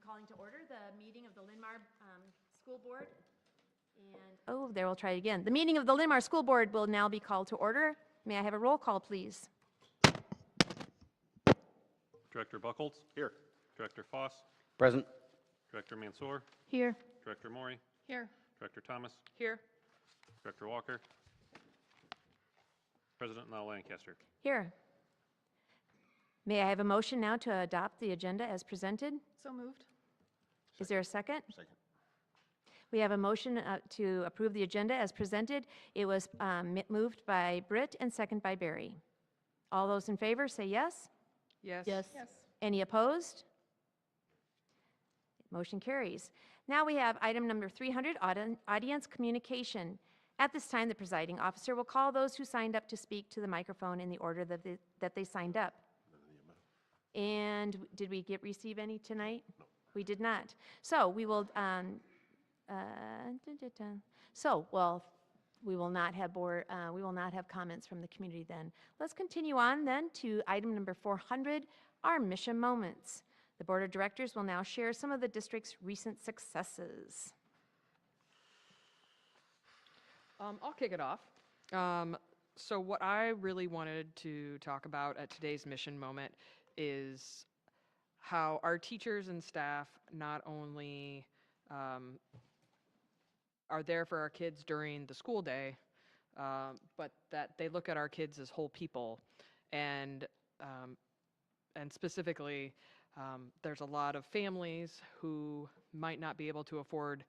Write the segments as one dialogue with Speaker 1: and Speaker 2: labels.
Speaker 1: calling to order the meeting of the Linn-Mar School Board. And, there, we'll try it again. The meeting of the Linn-Mar School Board will now be called to order. May I have a roll call, please?
Speaker 2: Director Buchholz?
Speaker 3: Here.
Speaker 2: Director Foss?
Speaker 3: Present.
Speaker 2: Director Mansour?
Speaker 1: Here.
Speaker 2: Director Maury?
Speaker 1: Here.
Speaker 2: Director Thomas?
Speaker 1: Here.
Speaker 2: Director Walker? President Lyle Lancaster?
Speaker 1: Here. May I have a motion now to adopt the agenda as presented?
Speaker 4: So moved.
Speaker 1: Is there a second?
Speaker 3: Second.
Speaker 1: We have a motion to approve the agenda as presented. It was moved by Britt and second by Barry. All those in favor say yes.
Speaker 5: Yes.
Speaker 4: Yes.
Speaker 1: Any opposed? Motion carries. Now we have item number 300, audience communication. At this time, the presiding officer will call those who signed up to speak to the microphone in the order that they signed up. And did we receive any tonight? No. We did not. So we will, we will not have comments from the community then. Let's continue on then to item number 400, our mission moments. The Board of Directors will now share some of the district's recent successes.
Speaker 5: I'll kick it off. So what I really wanted to talk about at today's mission moment is how our teachers and staff not only are there for our kids during the school day, but that they look at our kids as whole people. And specifically, there's a lot of families who might not be able to afford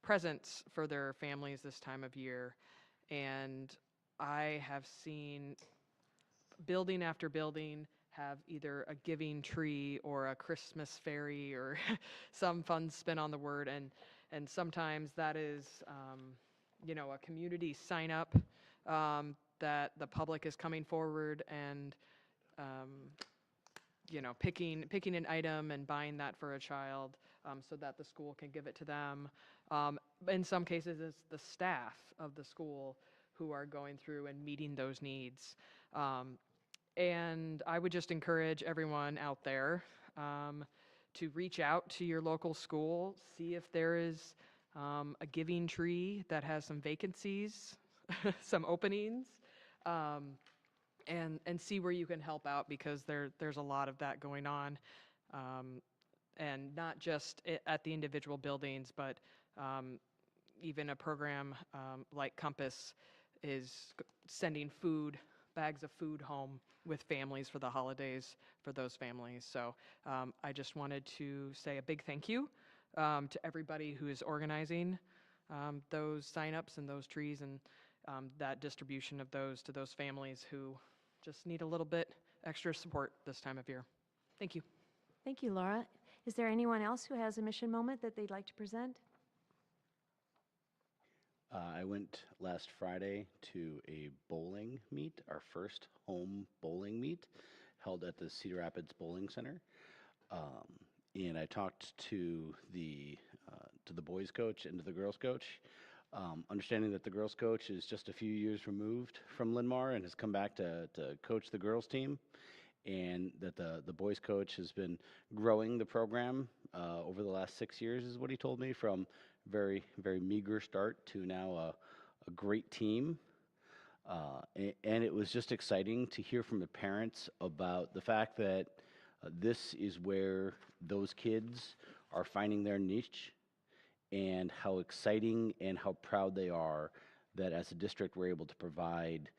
Speaker 5: presents for their families this time of year. And I have seen building after building have either a giving tree or a Christmas fairy or some fun spin on the word. And sometimes that is, a community sign up that the public is coming forward and, picking an item and buying that for a child so that the school can give it to them. In some cases, it's the staff of the school who are going through and meeting those needs. And I would just encourage everyone out there to reach out to your local school, see if there is a giving tree that has some vacancies, some openings, and see where you can help out, because there's a lot of that going on. And not just at the individual buildings, but even a program like Compass is sending bags of food home with families for the holidays for those families. So I just wanted to say a big thank you to everybody who is organizing those signups and those trees and that distribution of those to those families who just need a little bit extra support this time of year. Thank you.
Speaker 1: Thank you, Laura. Is there anyone else who has a mission moment that they'd like to present?
Speaker 3: I went last Friday to a bowling meet, our first home bowling meet, held at the Cedar Rapids Bowling Center. And I talked to the boys coach and to the girls coach, understanding that the girls coach is just a few years removed from Linn-Mar and has come back to coach the girls team, and that the boys coach has been growing the program over the last 6 years, is what he told me, from very, very meager start to now a great team. And it was just exciting to hear from the parents about the fact that this is where those kids are finding their niche, and how exciting and how proud they are that as a district we're able to provide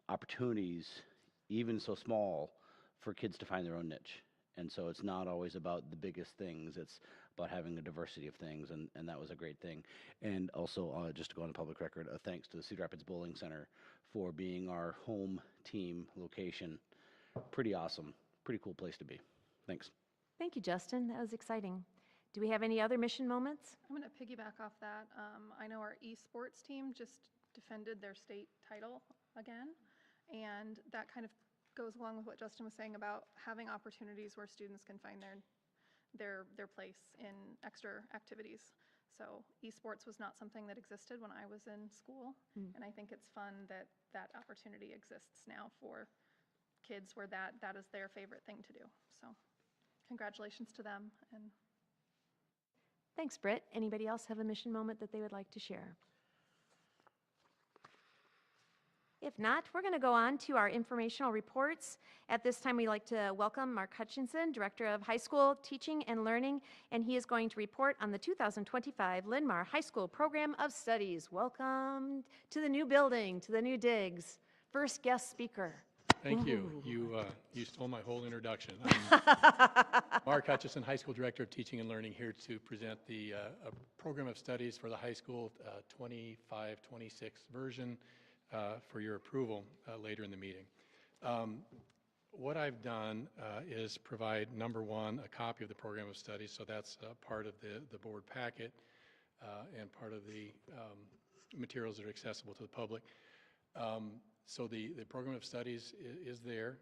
Speaker 3: opportunities, even so small, for kids to find their own niche. And so it's not always about the biggest things, it's about having a diversity of things, and that was a great thing. And also, just to go on the public record, thanks to the Cedar Rapids Bowling Center for being our home team location. Pretty awesome, pretty cool place to be. Thanks.
Speaker 1: Thank you, Justin. That was exciting. Do we have any other mission moments?
Speaker 4: I'm going to piggyback off that. I know our esports team just defended their state title again, and that kind of goes along with what Justin was saying about having opportunities where students can find their place in extra activities. So esports was not something that existed when I was in school, and I think it's fun that that opportunity exists now for kids where that is their favorite thing to do. So congratulations to them, and
Speaker 1: Thanks, Britt. Anybody else have a mission moment that they would like to share? If not, we're going to go on to our informational reports. At this time, we'd like to welcome Mark Hutchinson, Director of High School Teaching and Learning, and he is going to report on the 2025 Linn-Mar High School Program of Studies. Welcome to the new building, to the new digs. First guest speaker.
Speaker 6: Thank you. You stole my whole introduction. Mark Hutchison, High School Director of Teaching and Learning, here to present the program of studies for the high school 25-26 version for your approval later in the meeting. What I've done is provide, number one, a copy of the program of studies, so that's part of the board packet and part of the materials that are accessible to the public. So the program of studies is there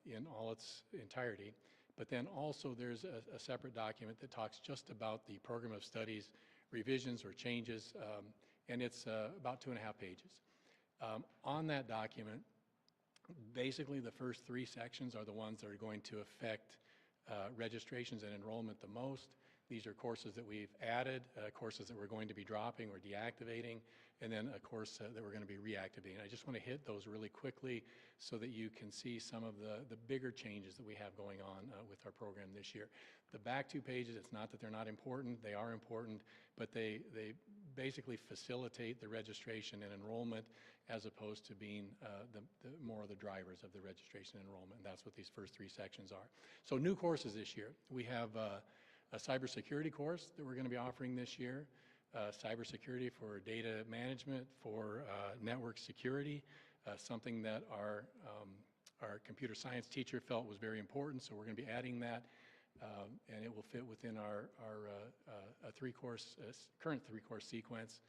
Speaker 6: in all its entirety, but then also there's a separate document that talks just about the program of studies revisions or changes, and it's about 2.5 pages. On that document, basically the first 3 sections are the ones that are going to affect registrations and enrollment the most. These are courses that we've added, courses that we're going to be dropping or deactivating, and then a course that we're going to be reactivating. I just want to hit those really quickly so that you can see some of the bigger changes that we have going on with our program this year. The back 2 pages, it's not that they're not important, they are important, but they basically facilitate the registration and enrollment as opposed to being more of the drivers of the registration and enrollment. And that's what these first 3 sections are. So new courses this year. We have a cybersecurity course that we're going to be offering this year, cybersecurity for data management, for network security, something that our computer science teacher felt was very important, so we're going to be adding that, and it will fit within our current 3-course sequence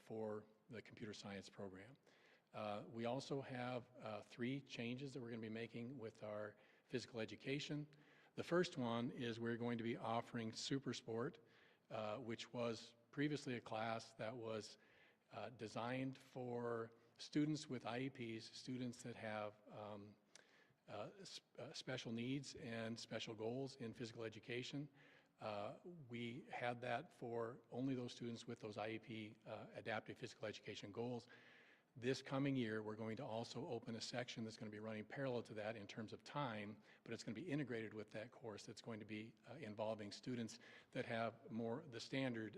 Speaker 6: for the computer science program. We also have 3 changes that we're going to be making with our physical education. The first one is we're going to be offering Super Sport, which was previously a class that was designed for students with IEPs, students that have special needs and special goals in physical education. We had that for only those students with those IEP adaptive physical education goals. This coming year, we're going to also open a section that's going to be running parallel to that in terms of time, but it's going to be integrated with that course that's going to be involving students that have more the standard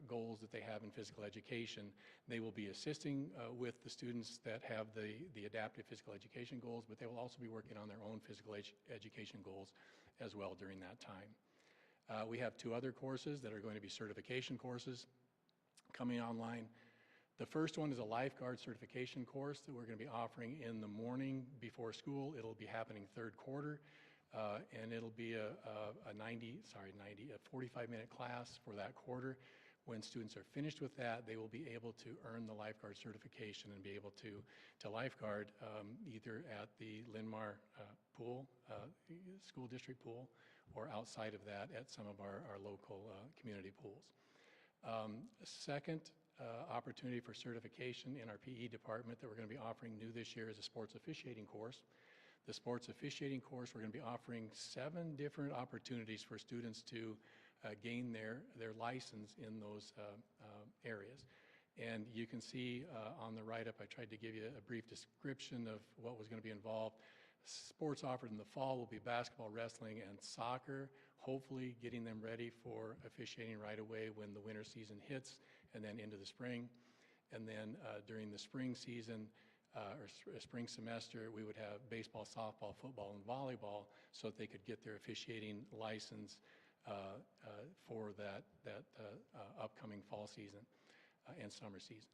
Speaker 6: goals that they have in physical education. They will be assisting with the students that have the adaptive physical education goals, but they will also be working on their own physical education goals as well during that time. We have 2 other courses that are going to be certification courses coming online. The first one is a lifeguard certification course that we're going to be offering in the morning before school. It'll be happening 3rd quarter, and it'll be a 45-minute class for that quarter. When students are finished with that, they will be able to earn the lifeguard certification and be able to lifeguard either at the Linn-Mar pool, school district pool, or outside of that at some of our local community pools. Second opportunity for certification in our PE department that we're going to be offering new this year is a sports officiating course. The sports officiating course, we're going to be offering 7 different opportunities for students to gain their license in those areas. And you can see on the write-up, I tried to give you a brief description of what was going to be involved. Sports offered in the fall will be basketball, wrestling, and soccer, hopefully getting them ready for officiating right away when the winter season hits and then into the spring. And then during the spring season or spring semester, we would have baseball, softball, football, and volleyball so that they could get their officiating license for that upcoming fall season and summer season.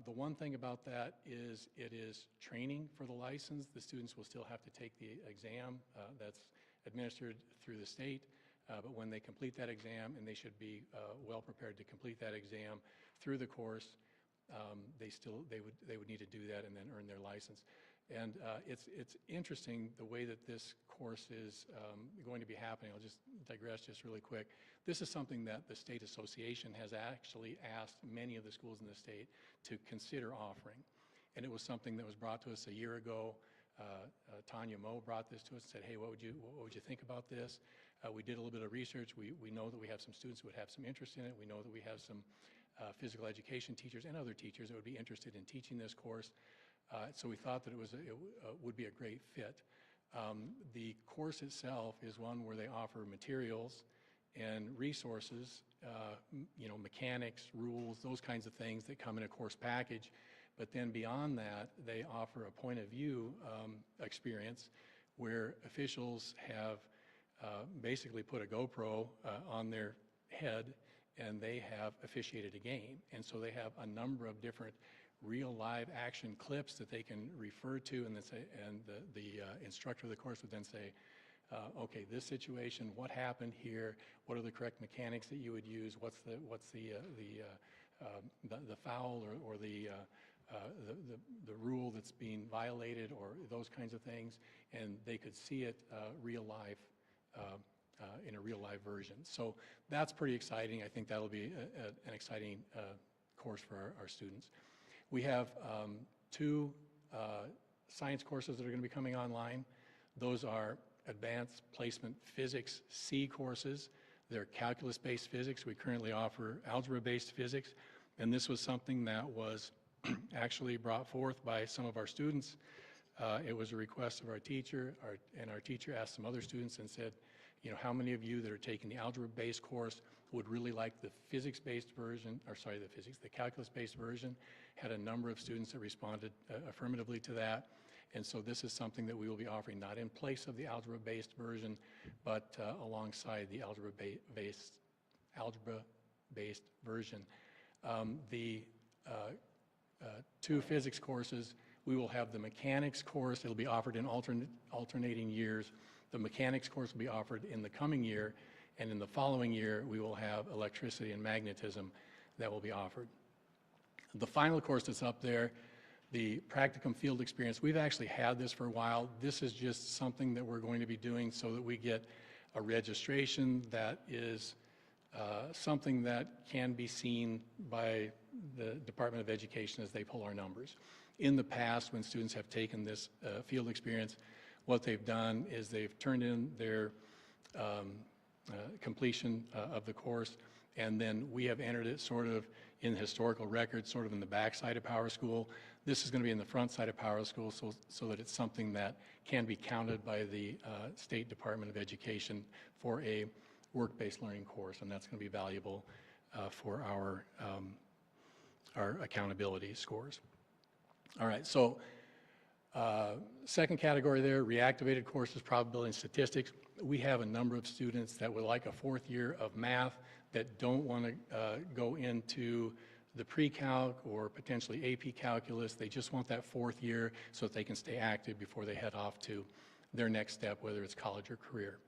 Speaker 6: The one thing about that is it is training for the license. The students will still have to take the exam that's administered through the state, but when they complete that exam, and they should be well prepared to complete that exam through the course, they would need to do that and then earn their license. And it's interesting the way that this course is going to be happening. I'll just digress just really quick. This is something that the state association has actually asked many of the schools in the state to consider offering. And it was something that was brought to us a year ago. Tanya Moe brought this to us and said, hey, what would you think about this? We did a little bit of research. We know that we have some students who would have some interest in it. We know that we have some physical education teachers and other teachers that would be interested in teaching this course. So we thought that it would be a great fit. The course itself is one where they offer materials and resources, mechanics, rules, those kinds of things that come in a course package. But then beyond that, they offer a point of view experience where officials have basically put a GoPro on their head and they have officiated a game. And so they have a number of different real live action clips that they can refer to, and the instructor of the course would then say, okay, this situation, what happened here? What are the correct mechanics that you would use? What's the foul or the rule that's being violated, or those kinds of things? And they could see it real life in a real live version. So that's pretty exciting. I think that'll be an exciting course for our students. We have 2 science courses that are going to be coming online. Those are Advanced Placement Physics C courses. They're calculus-based physics. We currently offer algebra-based physics, and this was something that was actually brought forth by some of our students. It was a request of our teacher, and our teacher asked some other students and said, how many of you that are taking the algebra-based course would really like the physics-based version, the calculus-based version? Had a number of students that responded affirmatively to that. And so this is something that we will be offering, not in place of the algebra-based version, but alongside the algebra-based version. The 2 physics courses, we will have the mechanics course. It'll be offered in alternating years. The mechanics course will be offered in the coming year, and in the following year, we will have electricity and magnetism that will be offered. The final course that's up there, the practicum field experience, we've actually had this for a while. This is just something that we're going to be doing so that we get a registration that is something that can be seen by the Department of Education as they pull our numbers. In the past, when students have taken this field experience, what they've done is they've turned in their completion of the course, and then we have entered it sort of in the historical record, sort of in the back side of Power School. This is going to be in the front side of Power School so that it's something that can be counted by the State Department of Education for a work-based learning course, and that's going to be valuable for our accountability scores. All right, so second category there, reactivated courses, probability and statistics. We have a number of students that would like a 4th year of math that don't want to go into the pre-calc or potentially AP calculus. They just want that 4th year so that they can stay active before they head off to their next step, whether it's college or career.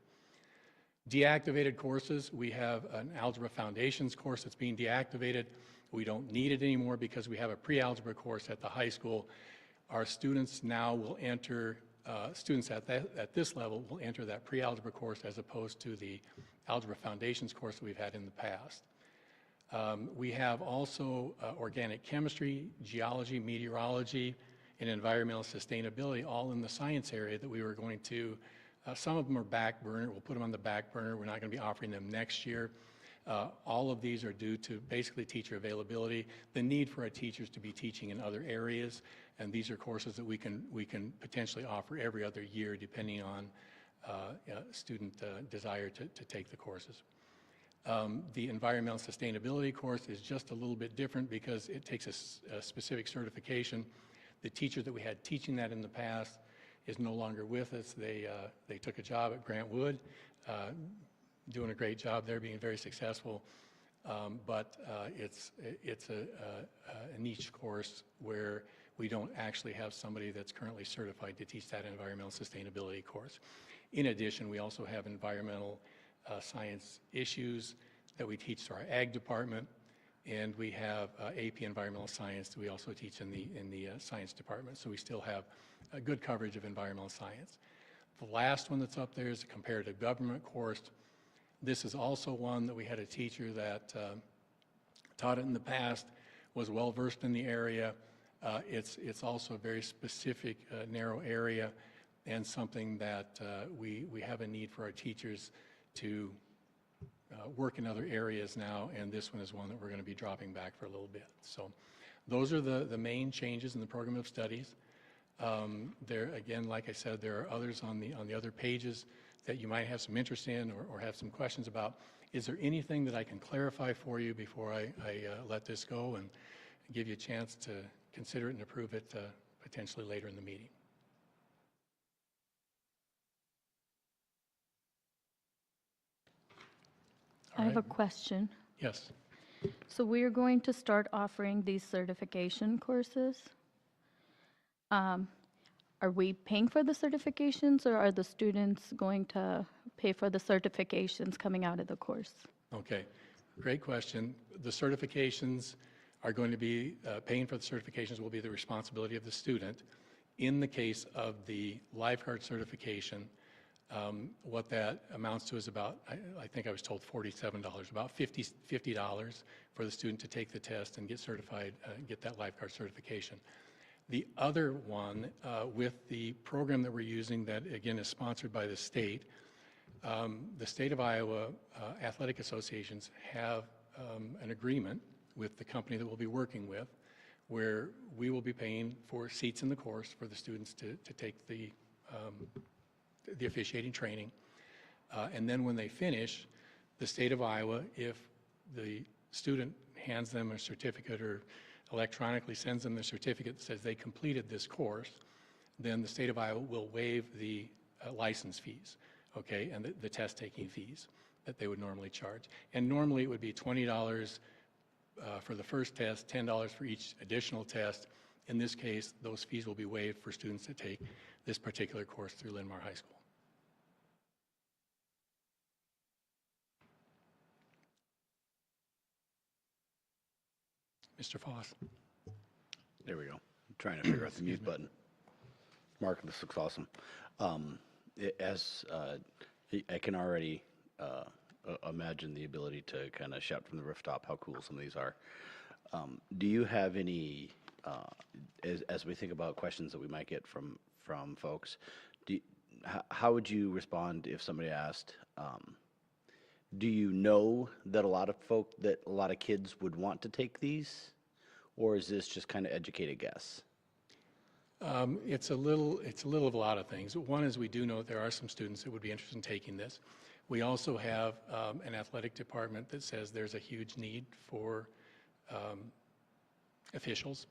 Speaker 6: Deactivated courses, we have an Algebra Foundations course that's being deactivated. We don't need it anymore because we have a pre-algebra course at the high school. Our students now will enter, students at this level will enter that pre-algebra course as opposed to the Algebra Foundations course that we've had in the past. We have also organic chemistry, geology, meteorology, and environmental sustainability, all in the science area that we were going to, some of them are back burner. We'll put them on the back burner. We're not going to be offering them next year. All of these are due to basically teacher availability, the need for our teachers to be teaching in other areas, and these are courses that we can potentially offer every other year depending on student desire to take the courses. The environmental sustainability course is just a little bit different because it takes a specific certification. The teacher that we had teaching that in the past is no longer with us. They took a job at Grant Wood, doing a great job there, being very successful. But it's a niche course where we don't actually have somebody that's currently certified to teach that environmental sustainability course. In addition, we also have environmental science issues that we teach to our ag department, and we have AP environmental science that we also teach in the science department. So we still have a good coverage of environmental science. The last one that's up there is a comparative government course. This is also one that we had a teacher that taught it in the past, was well versed in the area, It's also a very specific, narrow area, and something that we have a need for our teachers to work in other areas now, and this one is one that we're going to be dropping back for a little bit. So those are the main changes in the program of studies. There, again, like I said, there are others on the other pages that you might have some interest in or have some questions about. Is there anything that I can clarify for you before I let this go and give you a chance to consider it and approve it potentially later in the meeting?
Speaker 7: I have a question.
Speaker 6: Yes.
Speaker 7: So we are going to start offering these certification courses. Are we paying for the certifications, or are the students going to pay for the certifications coming out of the course?
Speaker 6: Okay, great question. The certifications are going to be, paying for the certifications will be the responsibility of the student. In the case of the lifeguard certification, what that amounts to is about, I think I was told $47, about $50 for the student to take the test and get certified, get that lifeguard certification. The other one, with the program that we're using that, again, is sponsored by the state of Iowa athletic associations have an agreement with the company that we'll be working with, where we will be paying for seats in the course for the students to take the officiating training. And then when they finish, the state of Iowa, if the student hands them a certificate or electronically sends them the certificate that says they completed this course, then the state of Iowa will waive the license fees, okay, and the test taking fees that they would normally charge. And normally it would be $20 for the first test, $10 for each additional test. In this case, those fees will be waived for students that take this particular course through Linn-Mar High School. Mr. Foss.
Speaker 3: There we go. I'm trying to figure out the mute button. Mark, this looks awesome. I can already imagine the ability to kind of shout from the rooftop how cool some of these are. Do you have any, as we think about questions that we might get from folks, how would you respond if somebody asked, do you know that a lot of kids would want to take these, or is this just kind of educated guess?
Speaker 6: It's a little of a lot of things. One is we do know that there are some students that would be interested in taking this. We also have an athletic department that says there's a huge need for officials.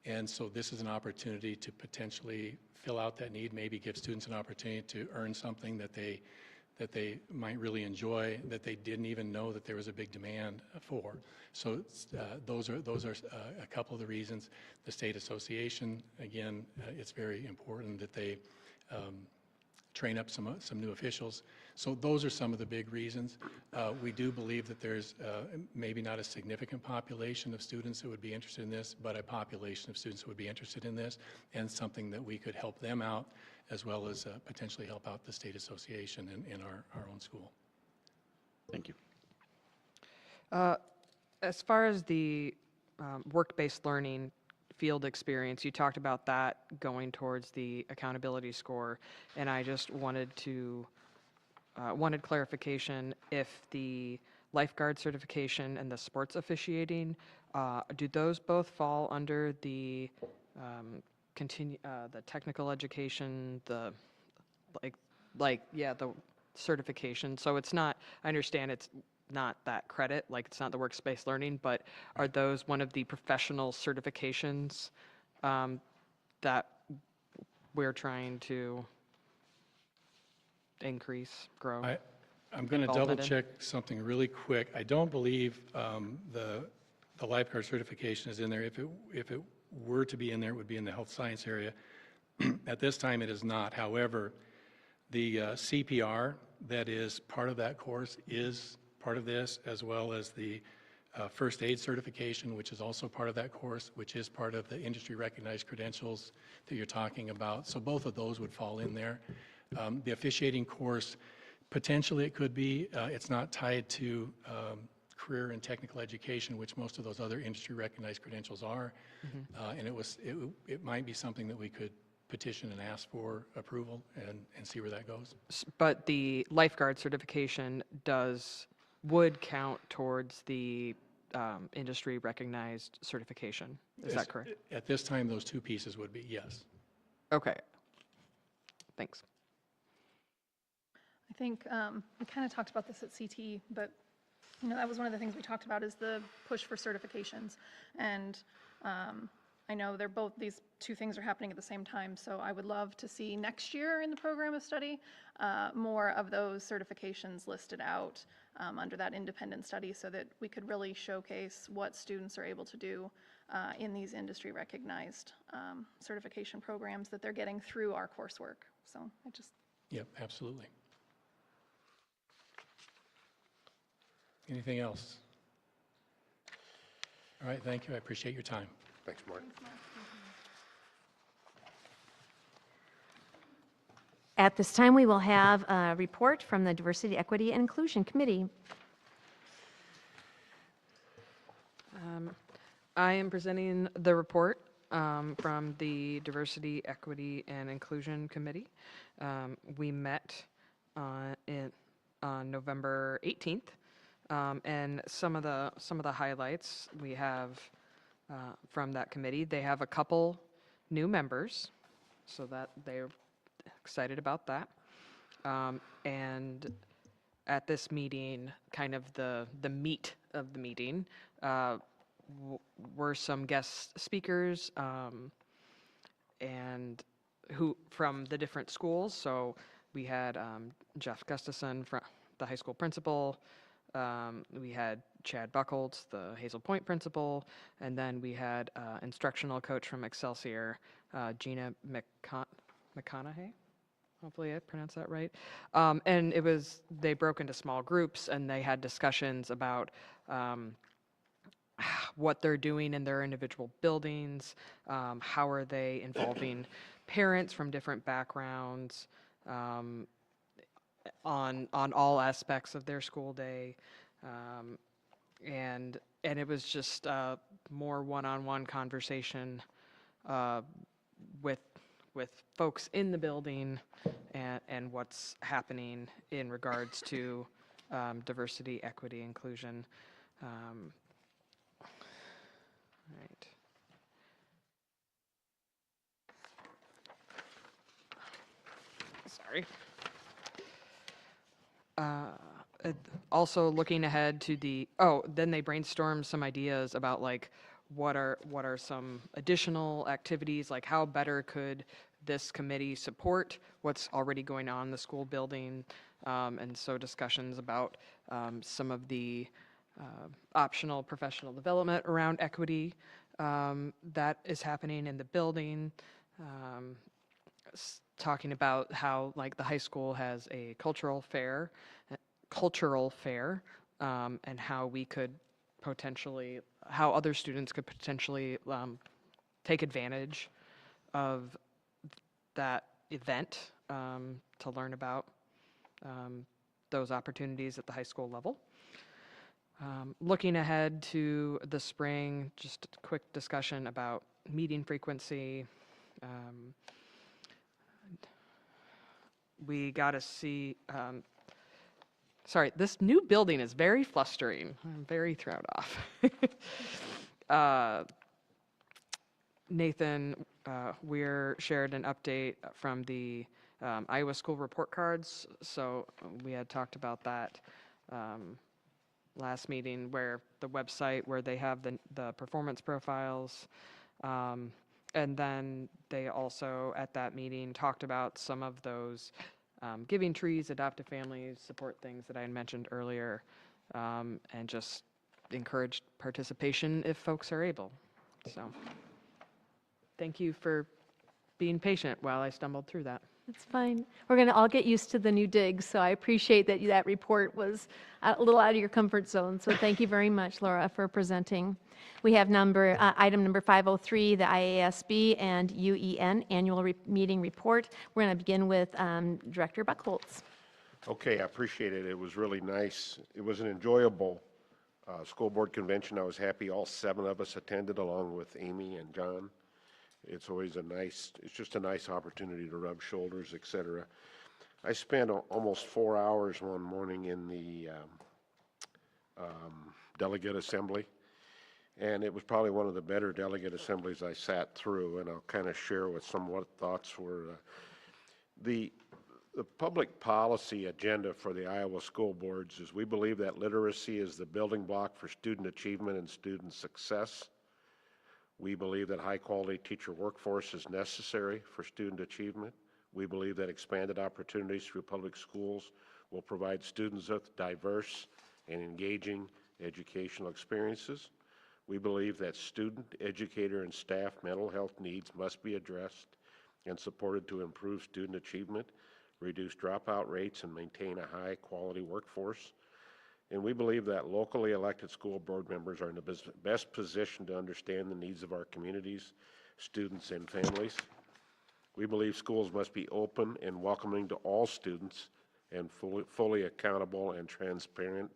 Speaker 6: And so this is an opportunity to potentially fill out that need, maybe give students an opportunity to earn something that they might really enjoy, that they didn't even know that there was a big demand for. So those are a couple of the reasons. The state association, again, it's very important that they train up some new officials. So those are some of the big reasons. We do believe that there's maybe not a significant population of students that would be interested in this, but a population of students that would be interested in this, and something that we could help them out, as well as potentially help out the state association in our own school.
Speaker 3: Thank you.
Speaker 5: As far as the work-based learning field experience, you talked about that going towards the accountability score, and I just wanted clarification if the lifeguard certification and the sports officiating, do those both fall under the the technical education, the the certification? So it's not, I understand it's not that credit, like it's not the workspace learning, but are those one of the professional certifications that we're trying to increase, grow?
Speaker 6: I'm going to
Speaker 5: involvement
Speaker 6: double
Speaker 5: in?
Speaker 6: check something really quick. I don't believe the lifeguard certification is in there. If it were to be in there, it would be in the health science area. At this time, it is not. However, the CPR that is part of that course is part of this, as well as the first aid certification, which is also part of that course, which is part of the industry recognized credentials that you're talking about. So both of those would fall in there. The officiating course, potentially it could be. It's not tied to career and technical education, which most of those other industry-recognized credentials are. And it might be something that we could petition and ask for approval and see where that goes.
Speaker 5: But the lifeguard certification would count towards the industry recognized certification. Is that correct?
Speaker 6: At this time, those two pieces would be, yes.
Speaker 5: Okay. Thanks.
Speaker 4: I think we kind of talked about this at CT, but that was one of the things we talked about is the push for certifications. And I know these two things are happening at the same time, so I would love to see next year in the program of study more of those certifications listed out under that independent study so that we could really showcase what students are able to do in these industry recognized certification programs that they're getting through our coursework. So
Speaker 6: Yep, absolutely. Anything else? All right, thank you. I appreciate your time.
Speaker 8: Thanks, Mark.
Speaker 1: At this time, we will have a report from the Diversity, Equity, and Inclusion Committee.
Speaker 5: I am presenting the report from the Diversity, Equity, and Inclusion Committee. We met on November 18th, and some of the highlights we have from that committee. They have a couple new members, so that they're excited about that. And at this meeting, kind of the meat of the meeting, were some guest speakers and who from the different schools. So we had Jeff Gustafson, the high school principal. We had Chad Buckholtz, the Hazel Point principal, and then we had instructional coach from Excelsior, Gina McConaughey. Hopefully I pronounced that right. And they broke into small groups and they had discussions about what they're doing in their individual buildings, how are they involving parents from different backgrounds on all aspects of their school day. And it was just more one-on-one conversation with folks in the building and what's happening in regards to diversity, equity, inclusion. Right. Sorry. Also looking ahead to then they brainstormed some ideas about like what are some additional activities, like how better could this committee support what's already going on in the school building, and so discussions about some of the optional professional development around equity that is happening in the building, talking about how like the high school has a cultural fair, and how we could potentially, how other students could potentially take advantage of that event to learn about those opportunities at the high school level. Looking ahead to the spring, just a quick discussion about meeting frequency. We got to see, sorry, this new building is very flustering. I'm very thrown off. Nathan Weir shared an update from the Iowa School Report Cards. So we had talked about that last meeting, where the website where they have the performance profiles. And then they also, at that meeting, talked about some of those giving trees, adoptive families, support things that I had mentioned earlier, and just encouraged participation if folks are able. So thank you for being patient while I stumbled through that.
Speaker 1: That's fine. We're going to all get used to the new digs, so I appreciate that that report was a little out of your comfort zone. So thank you very much, Laura, for presenting. We have item number 503, the IASB and UEN annual meeting report. We're going to begin with Director Buckholtz.
Speaker 8: Okay, I appreciate it. It was really nice. It was an enjoyable School board convention. I was happy all 7 of us attended along with Amy and John. It's always it's just a nice opportunity to rub shoulders, etc. I spent almost 4 hours one morning in the delegate assembly, and it was probably one of the better delegate assemblies I sat through, and I'll kind of share what thoughts were. The public policy agenda for the Iowa school boards is we believe that literacy is the building block for student achievement and student success. We believe that high-quality teacher workforce is necessary for student achievement. We believe that expanded opportunities through public schools will provide students with diverse and engaging educational experiences. We believe that student, educator, and staff mental health needs must be addressed and supported to improve student achievement, reduce dropout rates, and maintain a high-quality workforce. And we believe that locally elected school board members are in the best position to understand the needs of our communities, students, and families. We believe schools must be open and welcoming to all students and fully accountable and transparent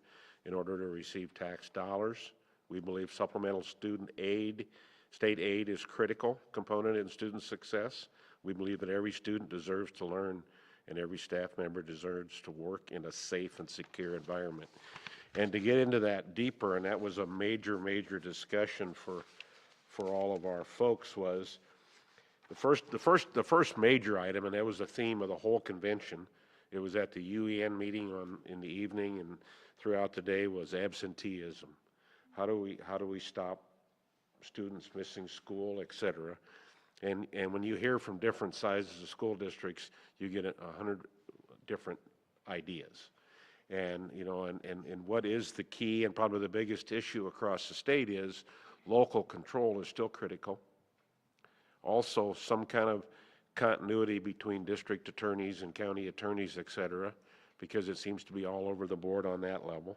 Speaker 8: in order to receive tax dollars. We believe supplemental student aid, state aid is a critical component in student success. We believe that every student deserves to learn and every staff member deserves to work in a safe and secure environment. And to get into that deeper, and that was a major discussion for all of our folks, was the first major item, and that was the theme of the whole convention. It was at the UEN meeting in the evening and throughout the day, was absenteeism. How do we stop students missing school, et cetera? And when you hear from different sizes of school districts, you get 100 different ideas. And what is the key and probably the biggest issue across the state is local control is still critical. Also, some kind of continuity between district attorneys and county attorneys, et cetera, because it seems to be all over the board on that level.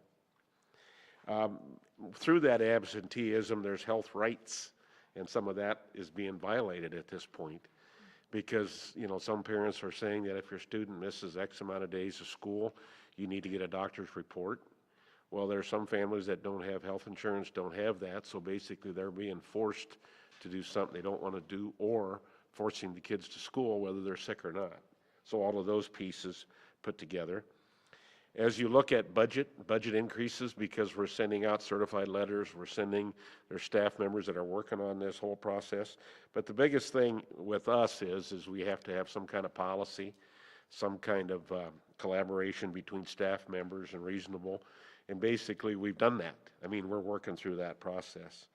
Speaker 8: Through that absenteeism, there's health rights, and some of that is being violated at this point because, some parents are saying that if your student misses X amount of days of school, you need to get a doctor's report. Well, there are some families that don't have health insurance, don't have that, so basically they're being forced to do something they don't want to do or forcing the kids to school whether they're sick or not. So all of those pieces put together. As you look at budget increases, because we're sending out certified letters, there's staff members that are working on this whole process. But the biggest thing with us is we have to have some kind of policy, some kind of collaboration between staff members and reasonable. And basically we've done that. I mean, we're working through that process.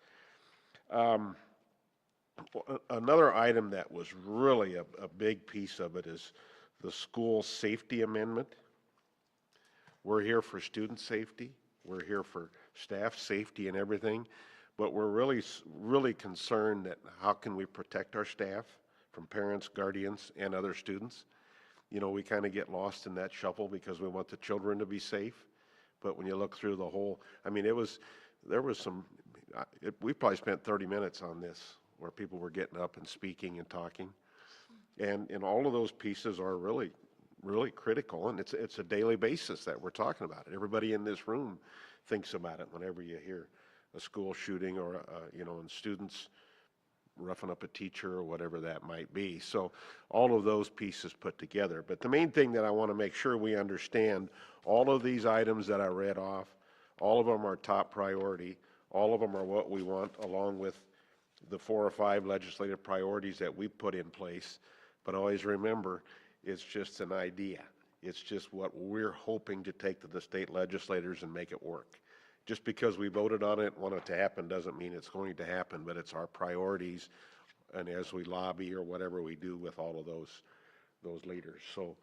Speaker 8: Another item that was really a big piece of it is the school safety amendment. We're here for student safety. We're here for staff safety and everything, but we're really concerned that how can we protect our staff from parents, guardians, and other students. We kind of get lost in that shuffle because we want the children to be safe, but when you look through the whole, I mean, we probably spent 30 minutes on this where people were getting up and speaking and talking, and all of those pieces are really critical, and it's a daily basis that we're talking about it. Everybody in this room thinks about it whenever you hear a school shooting or and students roughing up a teacher or whatever that might be. So all of those pieces put together. But the main thing that I want to make sure we understand, all of these items that I read off, all of them are top priority. All of them are what we want, along with the 4 or 5 legislative priorities that we put in place. But always remember, it's just an idea. It's just what we're hoping to take to the state legislators and make it work. Just because we voted on it, want it to happen, doesn't mean it's going to happen, but it's our priorities, and as we lobby or whatever we do with all of those leaders. So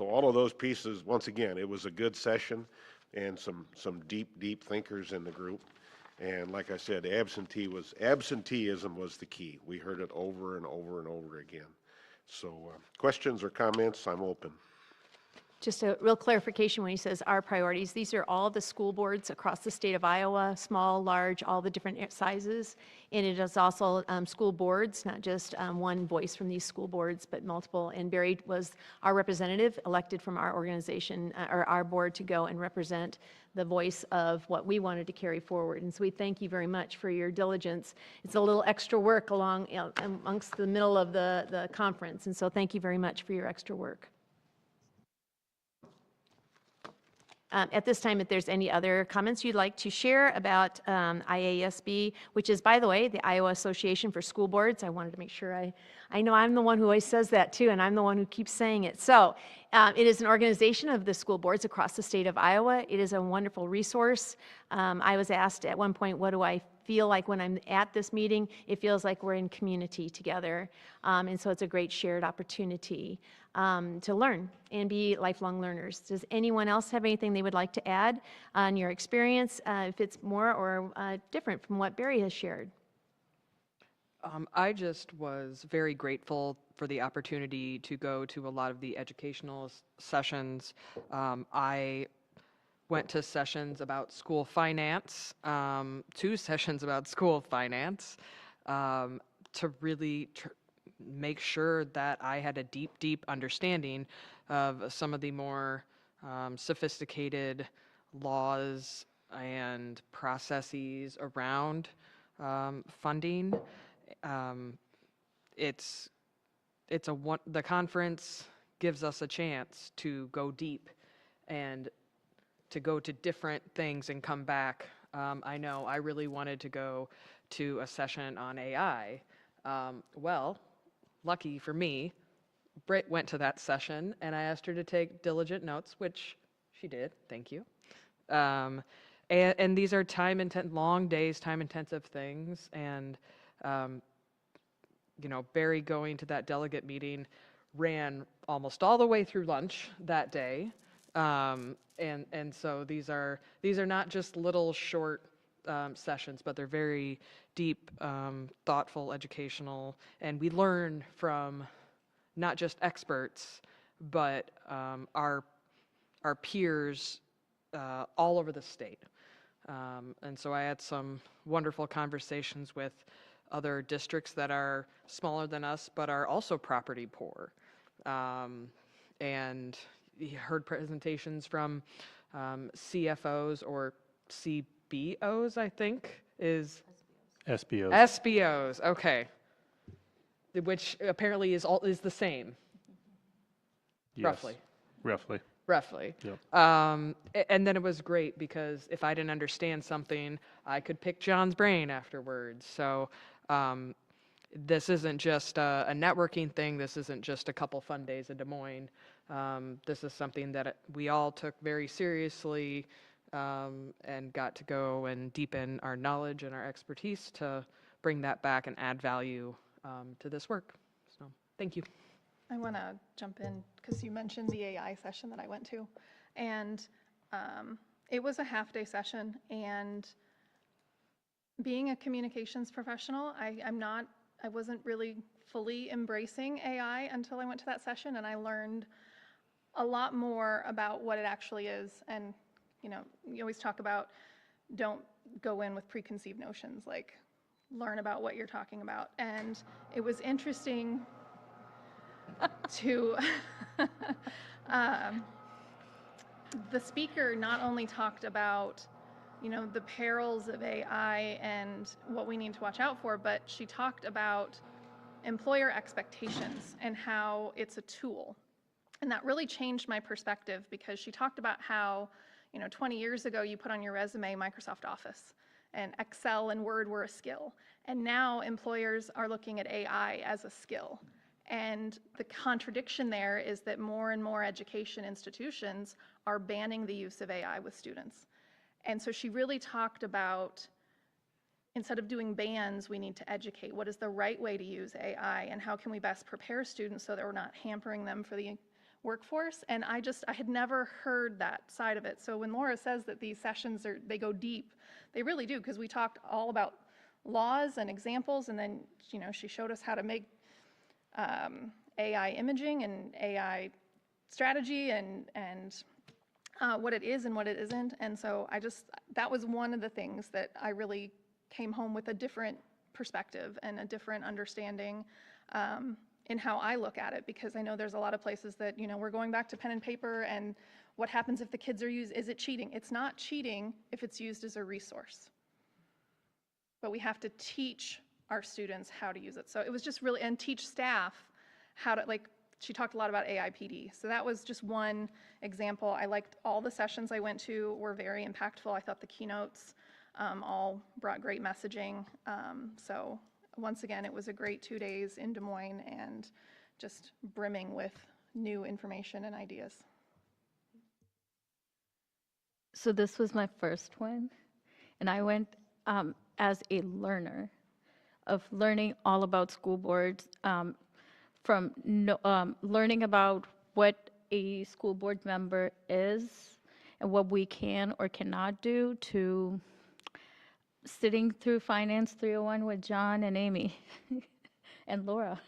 Speaker 8: all of those pieces, once again, it was a good session and some deep thinkers in the group. And like I said, absenteeism was the key. We heard it over and over and over again. So questions or comments, I'm open.
Speaker 1: Just a real clarification when he says our priorities, these are all the school boards across the state of Iowa, small, large, all the different sizes. And it is also school boards, not just one voice from these school boards, but multiple. And Barry was our representative elected from our organization or our board to go and represent the voice of what we wanted to carry forward. And so we thank you very much for your diligence. It's a little extra work along amongst the middle of the conference. And so thank you very much for your extra work. At this time, if there's any other comments you'd like to share about IASB, which is, by the way, the Iowa Association for School Boards. I wanted to make sure I know I'm the one who always says that too, and I'm the one who keeps saying it. So it is an organization of the school boards across the state of Iowa. It is a wonderful resource. I was asked at one point, what do I feel like when I'm at this meeting? It feels like we're in community together. And so it's a great shared opportunity to learn and be lifelong learners. Does anyone else have anything they would like to add on your experience, if it's more or different from what Barry has shared?
Speaker 5: I just was very grateful for the opportunity to go to a lot of the educational sessions. I went to sessions about school finance, 2 sessions about school finance, to really make sure that I had a deep, deep understanding of some of the more sophisticated laws and processes around funding. The conference gives us a chance to go deep and to go to different things and come back. I know I really wanted to go to a session on AI. Well, lucky for me, Britt went to that session and I asked her to take diligent notes, which she did, thank you. And these are long days, time-intensive things, and Barry going to that delegate meeting ran almost all the way through lunch that day. And so these are not just little short sessions, but they're very deep, thoughtful, educational, and we learn from not just experts, but our peers all over the state. And so I had some wonderful conversations with other districts that are smaller than us, but are also property poor. And you heard presentations from CFOs or CBOs, I think, is
Speaker 2: SBOs.
Speaker 5: SBOs, okay. Which apparently is the same,
Speaker 2: Yes.
Speaker 5: roughly.
Speaker 2: Yep.
Speaker 5: And then it was great because if I didn't understand something, I could pick John's brain afterwards. So this isn't just a networking thing. This isn't just a couple fun days in Des Moines. This is something that we all took very seriously and got to go and deepen our knowledge and our expertise to bring that back and add value to this work. So thank you.
Speaker 4: I want to jump in because you mentioned the AI session that I went to, and it was a half-day session. And being a communications professional, I wasn't really fully embracing AI until I went to that session, and I learned a lot more about what it actually is. And you always talk about don't go in with preconceived notions, like learn about what you're talking about. And it was interesting to the speaker not only talked about the perils of AI and what we need to watch out for, but she talked about employer expectations and how it's a tool. And that really changed my perspective because she talked about how 20 years ago you put on your resume Microsoft Office and Excel and Word were a skill, and now employers are looking at AI as a skill. And the contradiction there is that more and more education institutions are banning the use of AI with students. And so she really talked about, instead of doing bans, we need to educate. What is the right way to use AI, and how can we best prepare students so that we're not hampering them for the workforce? And I had never heard that side of it. So when Laura says that these sessions they go deep, they really do, because we talked all about laws and examples, and then she showed us how to make AI imaging and AI strategy and what it is and what it isn't. And so that was one of the things that I really came home with a different perspective and a different understanding in how I look at it, because I know there's a lot of places that, we're going back to pen and paper, and what happens if the kids are is it cheating? It's not cheating if it's used as a resource. But we have to teach our students how to use it. So it was just really, and teach staff how to, like, she talked a lot about AIPD. So that was just one example. I liked all the sessions I went to were very impactful. I thought the keynotes all brought great messaging. So once again, it was a great 2 days in Des Moines and just brimming with new information and ideas.
Speaker 7: So this was my first one, and I went as a learner of learning all about school boards, from learning about what a school board member is and what we can or cannot do, to sitting through Finance 301 with John and Amy and Laura,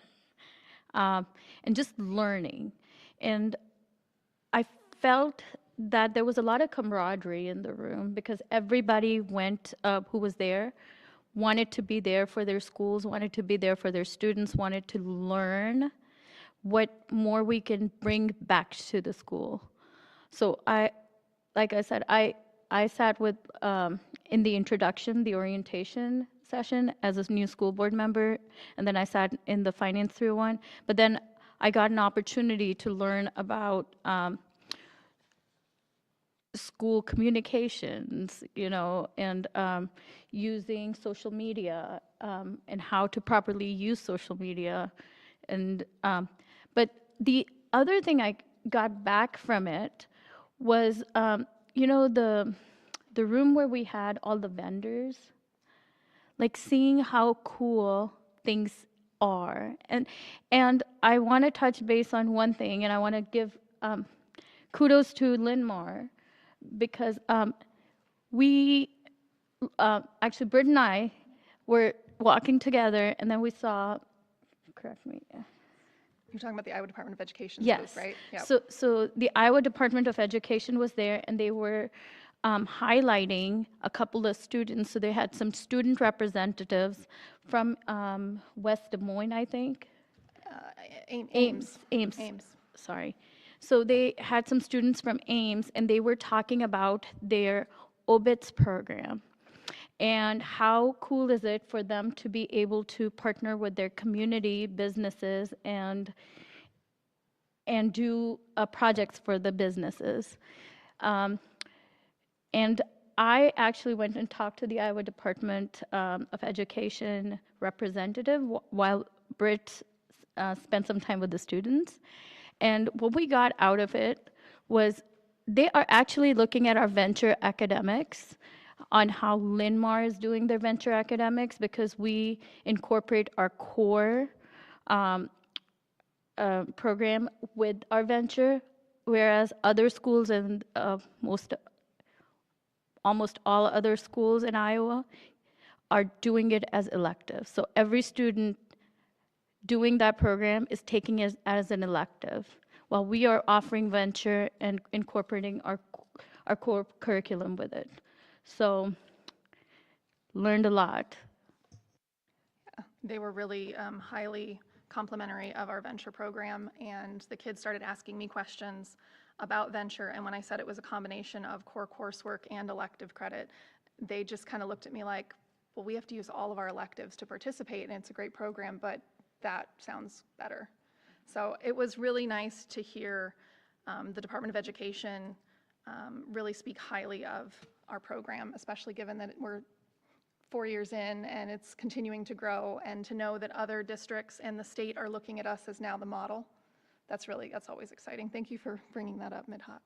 Speaker 7: and just learning. And I felt that there was a lot of camaraderie in the room, because everybody who was there wanted to be there for their schools, wanted to be there for their students, wanted to learn what more we can bring back to the school. So like I said, I sat with, in the introduction, the orientation session as a new school board member, and then I sat in the Finance 301, but then I got an opportunity to learn about school communications, and using social media, and how to properly use social media. And but the other thing I got back from it was, the room where we had all the vendors, like seeing how cool things are. And I want to touch base on one thing, and I want to give kudos to Linn-Mar, because actually Britt and I were walking together, and then we saw, correct me.
Speaker 4: You're talking about the Iowa Department of Education
Speaker 7: Yes.
Speaker 4: booth, right? Yep.
Speaker 7: So the Iowa Department of Education was there, and they were highlighting a couple of students. So they had some student representatives from West Des Moines, I think.
Speaker 4: Ames.
Speaker 7: Sorry. So they had some students from Ames, and they were talking about their OBITS program. And how cool is it for them to be able to partner with their community businesses and do projects for the businesses. And I actually went and talked to the Iowa Department of Education representative while Britt spent some time with the students. And what we got out of it was they are actually looking at our venture academics, on how Linn-Mar is doing their venture academics, because we incorporate our core program with our venture, whereas other schools and almost all other schools in Iowa are doing it as elective. So every student doing that program is taking it as an elective, while we are offering venture and incorporating our core curriculum with it. So, learned a lot.
Speaker 4: They were really highly complimentary of our venture program, and the kids started asking me questions about venture. And when I said it was a combination of core coursework and elective credit, they just kind of looked at me like, well, we have to use all of our electives to participate, and it's a great program, but that sounds better. So it was really nice to hear the Department of Education really speak highly of our program, especially given that we're 4 years in and it's continuing to grow, and to know that other districts and the state are looking at us as now the model. That's always exciting. Thank you for bringing that up, Mid-Hot.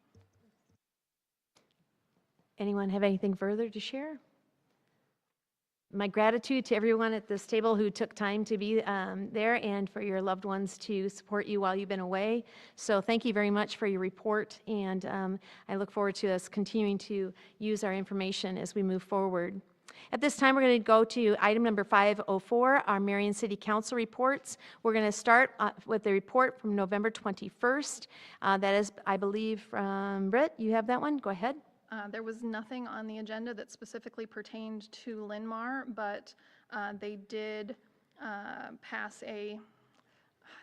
Speaker 1: Anyone have anything further to share? My gratitude to everyone at this table who took time to be there, and for your loved ones to support you while you've been away. So thank you very much for your report, and I look forward to us continuing to use our information as we move forward. At this time, we're going to go to item number 504, our Marion City Council reports. We're going to start with the report from November 21st. That is, I believe, from Britt. You have that one? Go ahead.
Speaker 4: There was nothing on the agenda that specifically pertained to Linn-Mar, but they did pass a,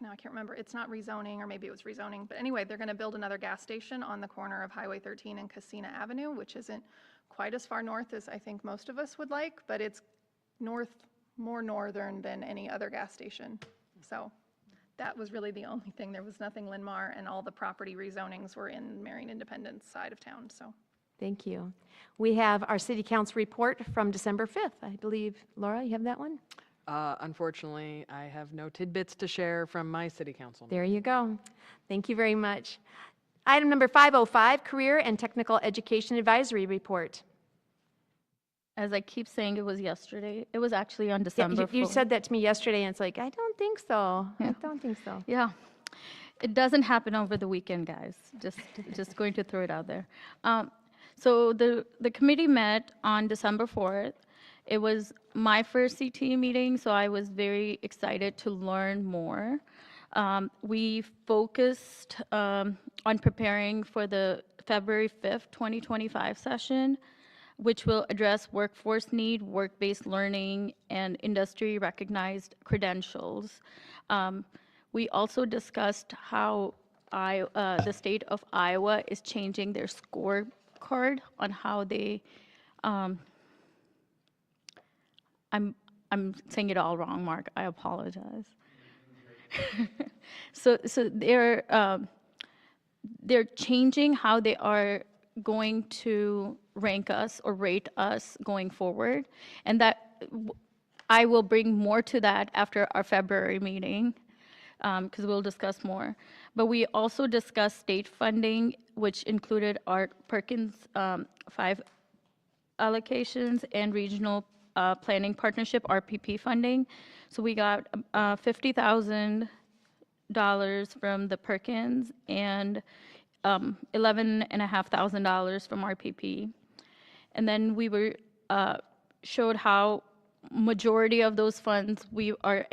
Speaker 4: now I can't remember, it's not rezoning, or maybe it was rezoning, but anyway, they're going to build another gas station on the corner of Highway 13 and Casina Avenue, which isn't quite as far north as I think most of us would like, but it's more northern than any other gas station. So that was really the only thing. There was nothing Linn-Mar, and all the property rezonings were in Marion Independence side of town, so.
Speaker 1: Thank you. We have our City Council report from December 5th. I believe, Laura, you have that one?
Speaker 5: Unfortunately, I have no tidbits to share from my city council.
Speaker 1: There you go. Thank you very much. Item number 505, Career and Technical Education Advisory Report.
Speaker 7: As I keep saying, it was yesterday. It was actually on
Speaker 1: Yeah,
Speaker 7: December 4th.
Speaker 1: you said that to me yesterday, and it's like, I don't think so. I don't think so.
Speaker 7: Yeah. It doesn't happen over the weekend, guys. Just going to throw it out there. So the committee met on December 4th. It was my first CT meeting, so I was very excited to learn more. We focused on preparing for the February 5th, 2025 session, which will address workforce need, work-based learning, and industry-recognized credentials. We also discussed how the state of Iowa is changing their scorecard on how they, I'm saying it all wrong, Mark, I apologize. So they're changing how they are going to rank us or rate us going forward, and that I will bring more to that after our February meeting, because we'll discuss more. But we also discussed state funding, which included our Perkins 5 allocations and regional planning partnership, RPP funding. So we got $50,000 from the Perkins and $11,500 from RPP. And then we showed how majority of those funds we are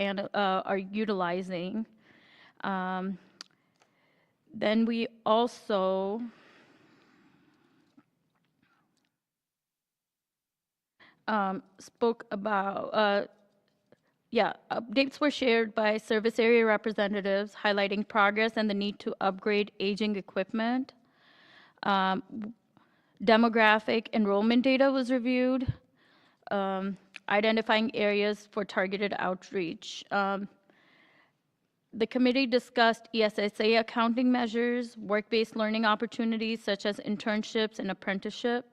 Speaker 7: utilizing. Then we also spoke about, updates were shared by service area representatives highlighting progress and the need to upgrade aging equipment. Demographic enrollment data was reviewed, identifying areas for targeted outreach. The committee discussed ESSA accounting measures, work-based learning opportunities such as internships and apprenticeship,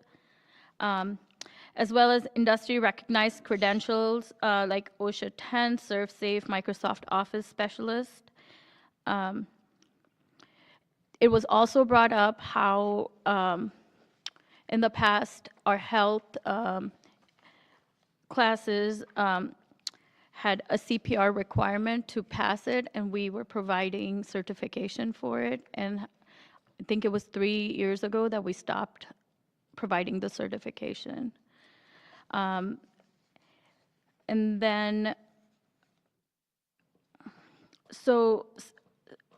Speaker 7: as well as industry-recognized credentials like OSHA 10, ServSafe, Microsoft Office Specialist. It was also brought up how in the past our health classes had a CPR requirement to pass it, and we were providing certification for it. And I think it was 3 years ago that we stopped providing the certification. And then, so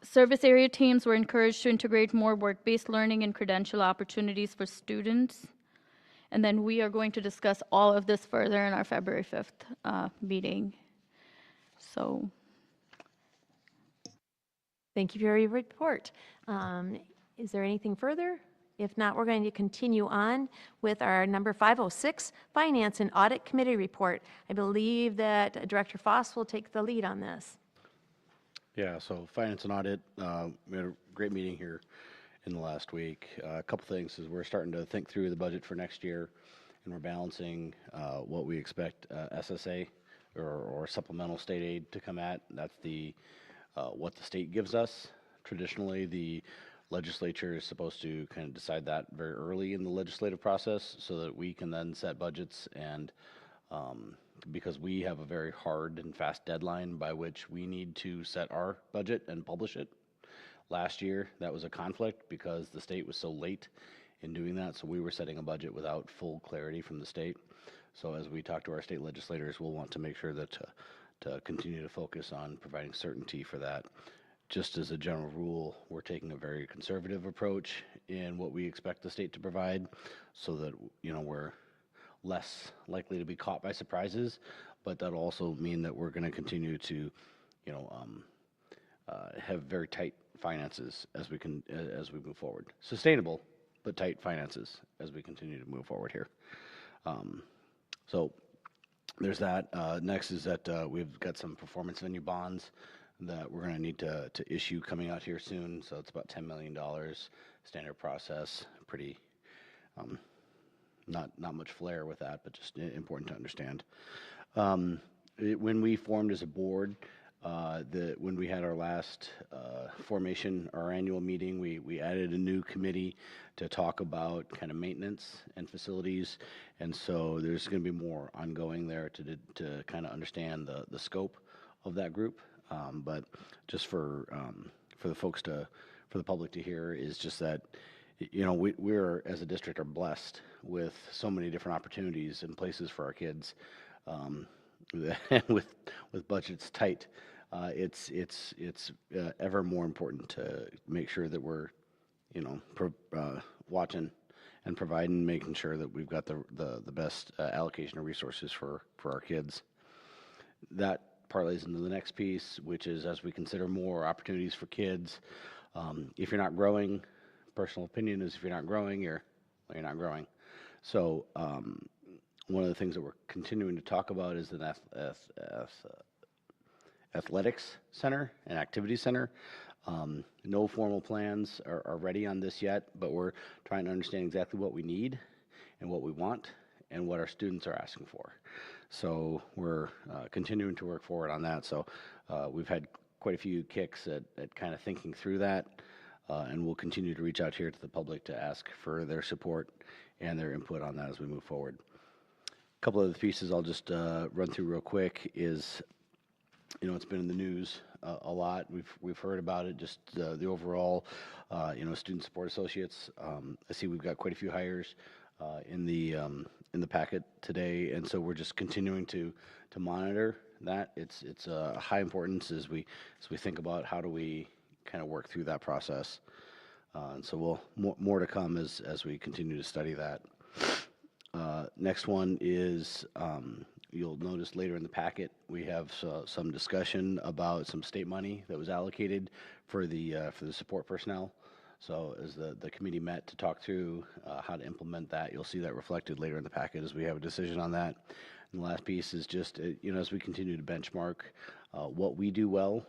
Speaker 7: service area teams were encouraged to integrate more work-based learning and credential opportunities for students. And then we are going to discuss all of this further in our February 5th meeting. So.
Speaker 1: Thank you for your report. Is there anything further? If not, we're going to continue on with our number 506, Finance and Audit Committee Report. I believe that Director Foss will take the lead on this.
Speaker 3: Yeah, so Finance and Audit, we had a great meeting here in the last week. A couple things is we're starting to think through the budget for next year, and we're balancing what we expect SSA or supplemental state aid to come at. That's the what the state gives us. Traditionally, the legislature is supposed to kind of decide that very early in the legislative process so that we can then set budgets, and because we have a very hard and fast deadline by which we need to set our budget and publish it. Last year, that was a conflict because the state was so late in doing that. So we were setting a budget without full clarity from the state. So as we talk to our state legislators, we'll want to make sure that to continue to focus on providing certainty for that. Just as a general rule, we're taking a very conservative approach in what we expect the state to provide, so that, you know, we're less likely to be caught by surprises. But that'll also mean that we're going to continue to, you know, have very tight finances as we move forward. Sustainable, but tight finances as we continue to move forward here. So there's that. Next is that we've got some performance venue bonds that we're going to need to issue coming out here soon. So it's about $10 million, standard process, pretty, not much flair with that, but just important to understand. When we formed as a board, when we had our last formation, our annual meeting, we added a new committee to talk about kind of maintenance and facilities, and so there's going to be more ongoing there to kind of understand the scope of that group. But just for the folks for the public to hear is just that, you know, we're as a district are blessed with so many different opportunities and places for our kids. With budgets tight, it's ever more important to make sure that we're, you know, watching and providing, making sure that we've got the best allocation of resources for our kids. That parlays into the next piece, which is as we consider more opportunities for kids. If you're not growing, personal opinion is if you're not growing, you're not growing. So one of the things that we're continuing to talk about is an athletics center, an activity center. No formal plans are ready on this yet, but we're trying to understand exactly what we need and what we want and what our students are asking for. So we're continuing to work forward on that. So we've had quite a few kicks at kind of thinking through that, and we'll continue to reach out here to the public to ask for their support and their input on that as we move forward. A couple of the pieces I'll just run through real quick is, you know, it's been in the news a lot. We've heard about it, just the overall, you know, student support associates. I see we've got quite a few hires in the packet today, and so we're just continuing to monitor that. It's a high importance as we think about how do we kind of work through that process. And so more to come as we continue to study that. Next one is, you'll notice later in the packet, we have some discussion about some state money that was allocated for the support personnel. So as the committee met to talk through how to implement that, you'll see that reflected later in the packet as we have a decision on that. And the last piece is just, you know, as we continue to benchmark what we do well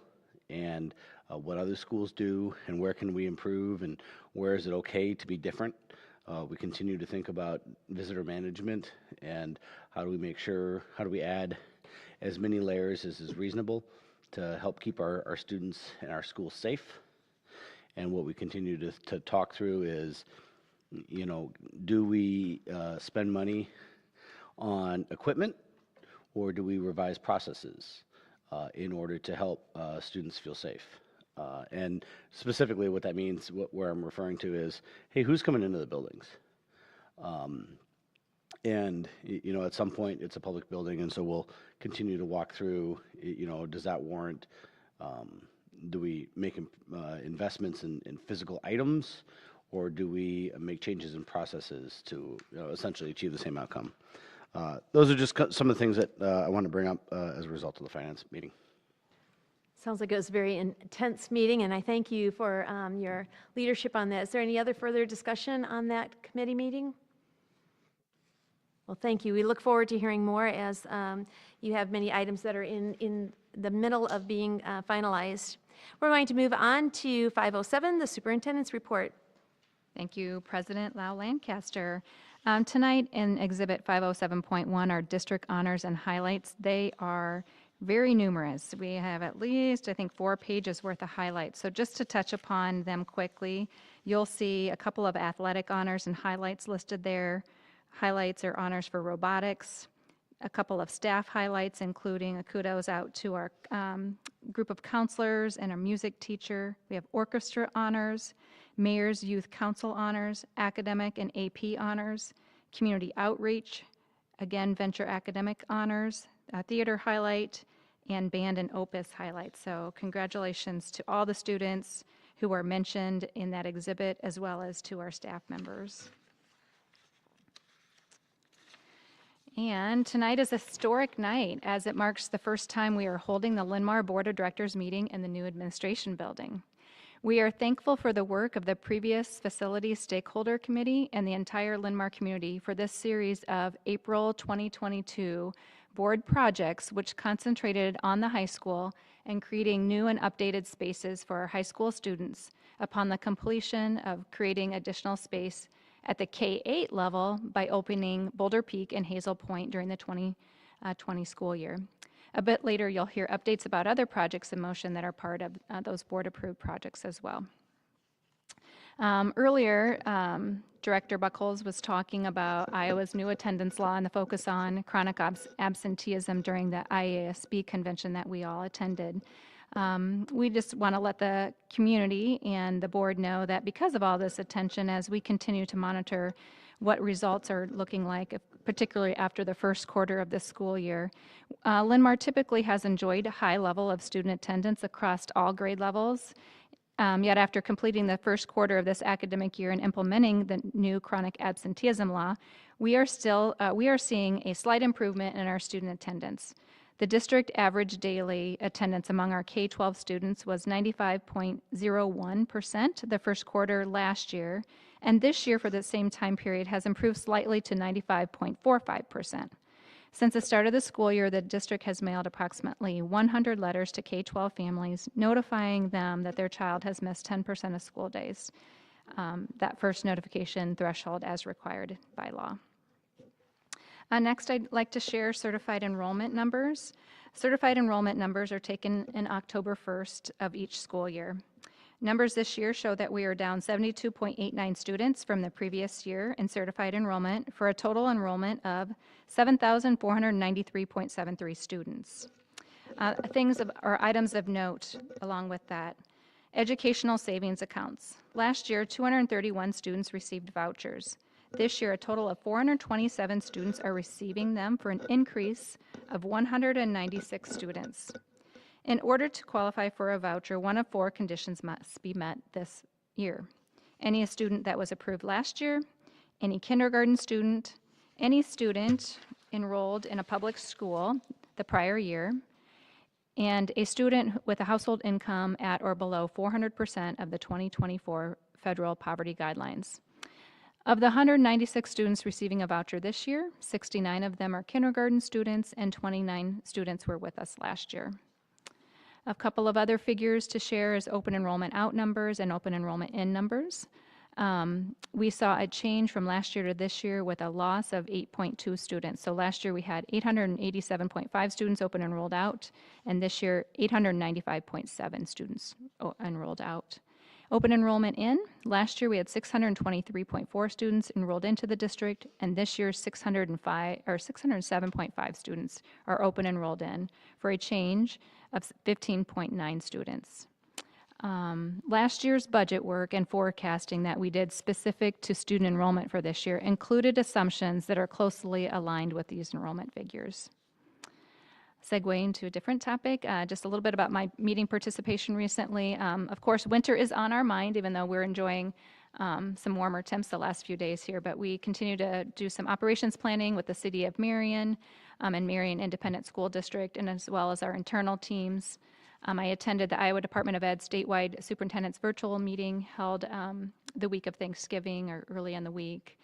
Speaker 3: and what other schools do and where can we improve and where is it okay to be different. We continue to think about visitor management and how do we add as many layers as is reasonable to help keep our students and our schools safe. And what we continue to talk through is, you know, do we spend money on equipment or do we revise processes in order to help students feel safe? And specifically what that means, where I'm referring to is, hey, who's coming into the buildings? And, you know, at some point it's a public building, and so we'll continue to walk through, you know, does that warrant, do we make investments in physical items, or do we make changes in processes to, you know, essentially achieve the same outcome? Those are just some of the things that I want to bring up as a result of the finance meeting.
Speaker 1: Sounds like it was a very intense meeting, and I thank you for your leadership on that. Is there any other further discussion on that committee meeting? Well, thank you. We look forward to hearing more as you have many items that are in the middle of being finalized. We're going to move on to 507, the superintendent's report.
Speaker 9: Thank you, President Lau Lancaster. Tonight in Exhibit 507.1 are district honors and highlights. They are very numerous. We have at least, I think, 4 pages worth of highlights. So just to touch upon them quickly, you'll see a couple of athletic honors and highlights listed there. Highlights or honors for robotics, a couple of staff highlights, including a kudos out to our group of counselors and our music teacher. We have orchestra honors, Mayor's Youth Council honors, academic and AP honors, community outreach, again, venture academic honors, theater highlight, and band and opus highlight. So congratulations to all the students who are mentioned in that exhibit, as well as to our staff members. And tonight is a historic night, as it marks the first time we are holding the Linn-Mar Board of Directors meeting in the new administration building. We are thankful for the work of the previous Facilities Stakeholder Committee and the entire Linn-Mar community for this series of April 2022 board projects, which concentrated on the high school and creating new and updated spaces for our high school students upon the completion of creating additional space at the K-8 level by opening Boulder Peak and Hazel Point during the 2020 school year. A bit later, you'll hear updates about other projects in motion that are part of those board-approved projects as well. Earlier, Director Buckles was talking about Iowa's new attendance law and the focus on chronic absenteeism during the IASB convention that we all attended. We just want to let the community and the board know that because of all this attention, as we continue to monitor what results are looking like, particularly after the first quarter of this school year, Linn-Mar typically has enjoyed a high level of student attendance across all grade levels. Yet after completing the first quarter of this academic year and implementing the new chronic absenteeism law, we are seeing a slight improvement in our student attendance. The district average daily attendance among our K-12 students was 95.01% the first quarter last year, and this year for the same time period has improved slightly to 95.45%. Since the start of the school year, the district has mailed approximately 100 letters to K-12 families notifying them that their child has missed 10% of school days, that first notification threshold as required by law. Next, I'd like to share certified enrollment numbers. Certified enrollment numbers are taken in October 1st of each school year. Numbers this year show that we are down 72.89 students from the previous year in certified enrollment for a total enrollment of 7,493.73 students. Items of note along with that. Educational savings accounts. Last year, 231 students received vouchers. This year, a total of 427 students are receiving them for an increase of 196 students. In order to qualify for a voucher, one of 4 conditions must be met this year. Any student that was approved last year, any kindergarten student, any student enrolled in a public school the prior year, and a student with a household income at or below 400% of the 2024 federal poverty guidelines. Of the 196 students receiving a voucher this year, 69 of them are kindergarten students and 29 students were with us last year. A couple of other figures to share is open enrollment out numbers and open enrollment in numbers. We saw a change from last year to this year with a loss of 8.2 students. So last year we had 887.5 students open enrolled out, and this year 895.7 students enrolled out. Open enrollment in, last year we had 623.4 students enrolled into the district, and this year 607.5 students are open enrolled in, for a change of 15.9 students. Last year's budget work and forecasting that we did specific to student enrollment for this year included assumptions that are closely aligned with these enrollment figures. Segue into a different topic, just a little bit about my meeting participation recently. Of course, winter is on our mind, even though we're enjoying some warmer temps the last few days here, but we continue to do some operations planning with the City of Marion and Marion Independent School District, and as well as our internal teams. I attended the Iowa Department of Ed statewide superintendent's virtual meeting held the week of Thanksgiving or early in the week.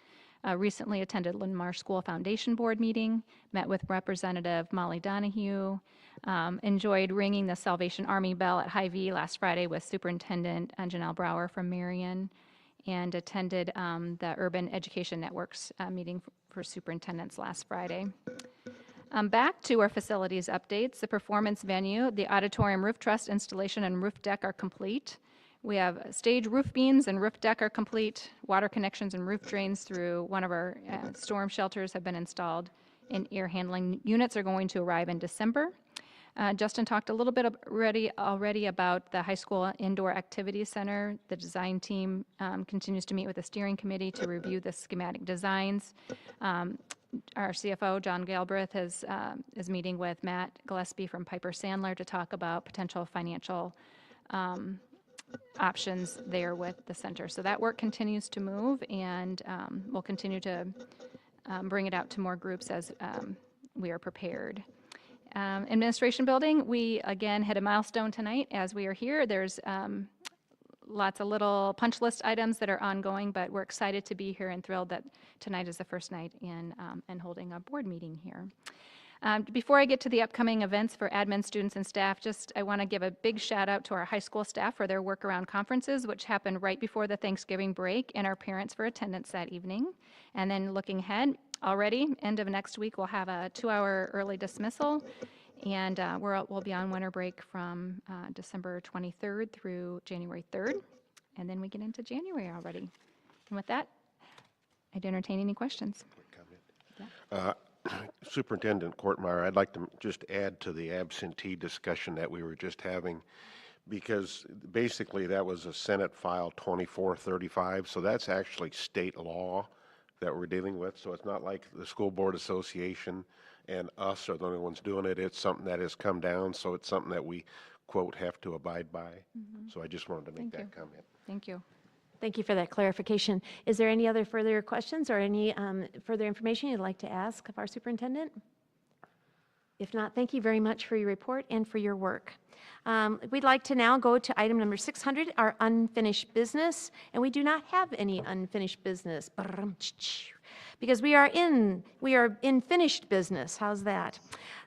Speaker 9: Recently attended Linn-Mar School Foundation Board meeting, met with Representative Molly Donahue, enjoyed ringing the Salvation Army bell at Hy-Vee last Friday with Superintendent Janelle Brower from Marion, and attended the Urban Education Network's meeting for superintendents last Friday. Back to our facilities updates. The performance venue, the auditorium roof truss installation and roof deck are complete. We have stage roof beams and roof deck are complete. Water connections and roof drains through one of our storm shelters have been installed, and air handling units are going to arrive in December. Justin talked a little bit already about the high school indoor activity center. The design team continues to meet with the steering committee to review the schematic designs. Our CFO, John Galbraith, is meeting with Matt Gillespie from Piper Sandler to talk about potential financial options there with the center. So that work continues to move, and we'll continue to bring it out to more groups as we are prepared. Administration building, we again hit a milestone tonight as we are here. There's lots of little punch list items that are ongoing, but we're excited to be here and thrilled that tonight is the first night in and holding a board meeting here. Before I get to the upcoming events for admin, students, and staff, I want to give a big shout out to our high school staff for their work around conferences, which happened right before the Thanksgiving break, and our parents for attendance that evening. And then looking ahead, already, end of next week, we'll have a 2-hour early dismissal, and we'll be on winter break from December 23rd through January 3rd, and then we get into January already. And with that, I'd entertain any questions.
Speaker 8: Superintendent Courtmeyer, I'd like to just add to the absentee discussion that we were just having, because basically that was a Senate File 2435, so that's actually state law that we're dealing with. So it's not like the School Board Association and us are the only ones doing it. It's something that has come down, so it's something that we, quote, have to abide by. So I just wanted to make that comment.
Speaker 9: Thank you.
Speaker 1: Thank you for that clarification. Is there any other further questions or any further information you'd like to ask of our superintendent? If not, thank you very much for your report and for your work. We'd like to now go to item number 600, our unfinished business, and we do not have any unfinished business because we are in finished business. How's that?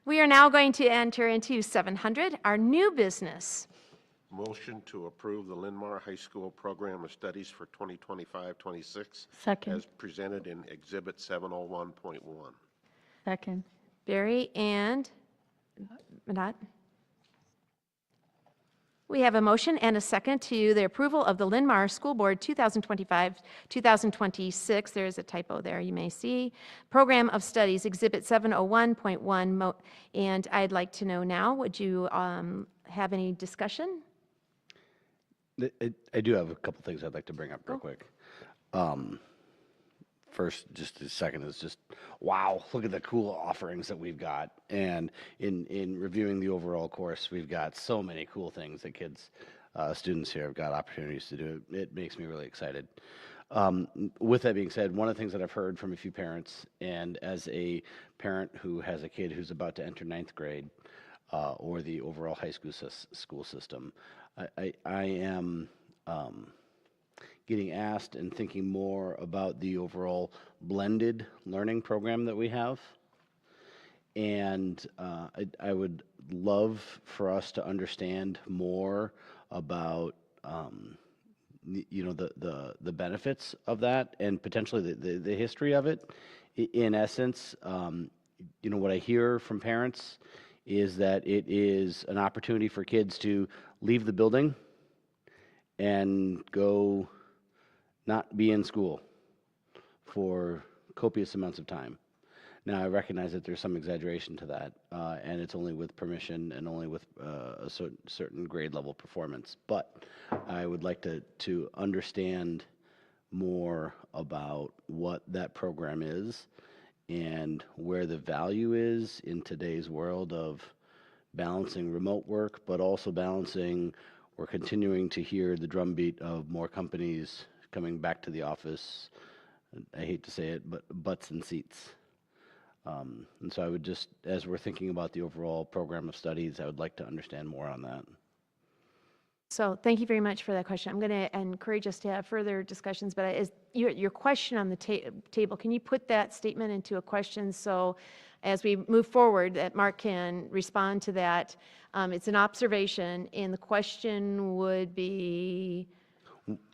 Speaker 1: We are now going to enter into 700, our new business.
Speaker 8: Motion to approve the Linn-Mar High School Program of Studies for 2025-26
Speaker 7: Second.
Speaker 8: as presented in Exhibit 701.1.
Speaker 7: Second.
Speaker 1: Barry and Madot. We have a motion and a second to the approval of the Linn-Mar School Board 2025-2026. There is a typo there, you may see. Program of Studies, Exhibit 701.1. And I'd like to know now, would you have any discussion?
Speaker 3: I do have a couple things I'd like to bring up real quick. First, just a second, is just, wow, look at the cool offerings that we've got. And in reviewing the overall course, we've got so many cool things that kids, students here have got opportunities to do. It makes me really excited. With that being said, one of the things that I've heard from a few parents, and as a parent who has a kid who's about to enter 9th grade, or the overall high school system, I am getting asked and thinking more about the overall blended learning program that we have. And I would love for us to understand more about the benefits of that and potentially the history of it. In essence, what I hear from parents is that it is an opportunity for kids to leave the building and go not be in school for copious amounts of time. Now, I recognize that there's some exaggeration to that, and it's only with permission and only with a certain grade level performance. But I would like to understand more about what that program is and where the value is in today's world of balancing remote work, but also balancing, we're continuing to hear the drumbeat of more companies coming back to the office. I hate to say it, but butts and seats. And so I would just, as we're thinking about the overall program of studies, I would like to understand more on that.
Speaker 1: So thank you very much for that question. I'm going to encourage us to have further discussions, but is your question on the table, can you put that statement into a question so as we move forward that Mark can respond to that? It's an observation, and the question would be,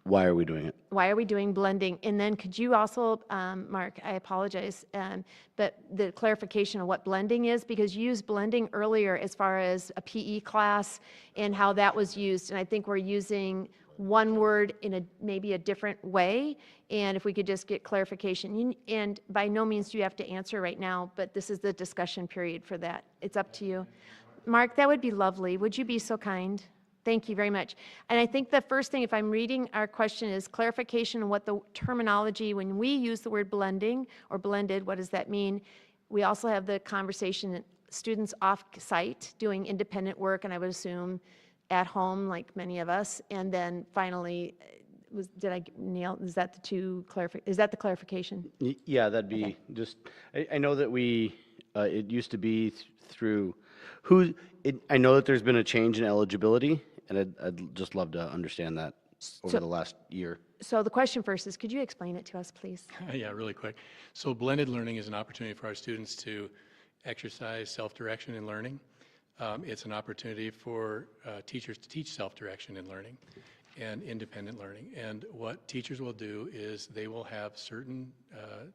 Speaker 3: why are we doing it?
Speaker 1: why are we doing blending? And then could you also, Mark, I apologize, but the clarification of what blending is, because you used blending earlier as far as a PE class and how that was used. And I think we're using one word in maybe a different way. And if we could just get clarification. And by no means do you have to answer right now, but this is the discussion period for that. It's up to you. Mark, that would be lovely. Would you be so kind? Thank you very much. And I think the first thing, if I'm reading our question, is clarification on what the terminology, when we use the word blending or blended, what does that mean? We also have the conversation, students off-site doing independent work, and I would assume at home, like many of us. And then finally, Neil, is that the clarification?
Speaker 3: Yeah, that'd be just, I know that it used to be through I know that there's been a change in eligibility, and I'd just love to understand that over the last year.
Speaker 1: So the question first is, could you explain it to us, please?
Speaker 6: Yeah, really quick. So blended learning is an opportunity for our students to exercise self-direction in learning. It's an opportunity for teachers to teach self-direction in learning and independent learning. And what teachers will do is they will have certain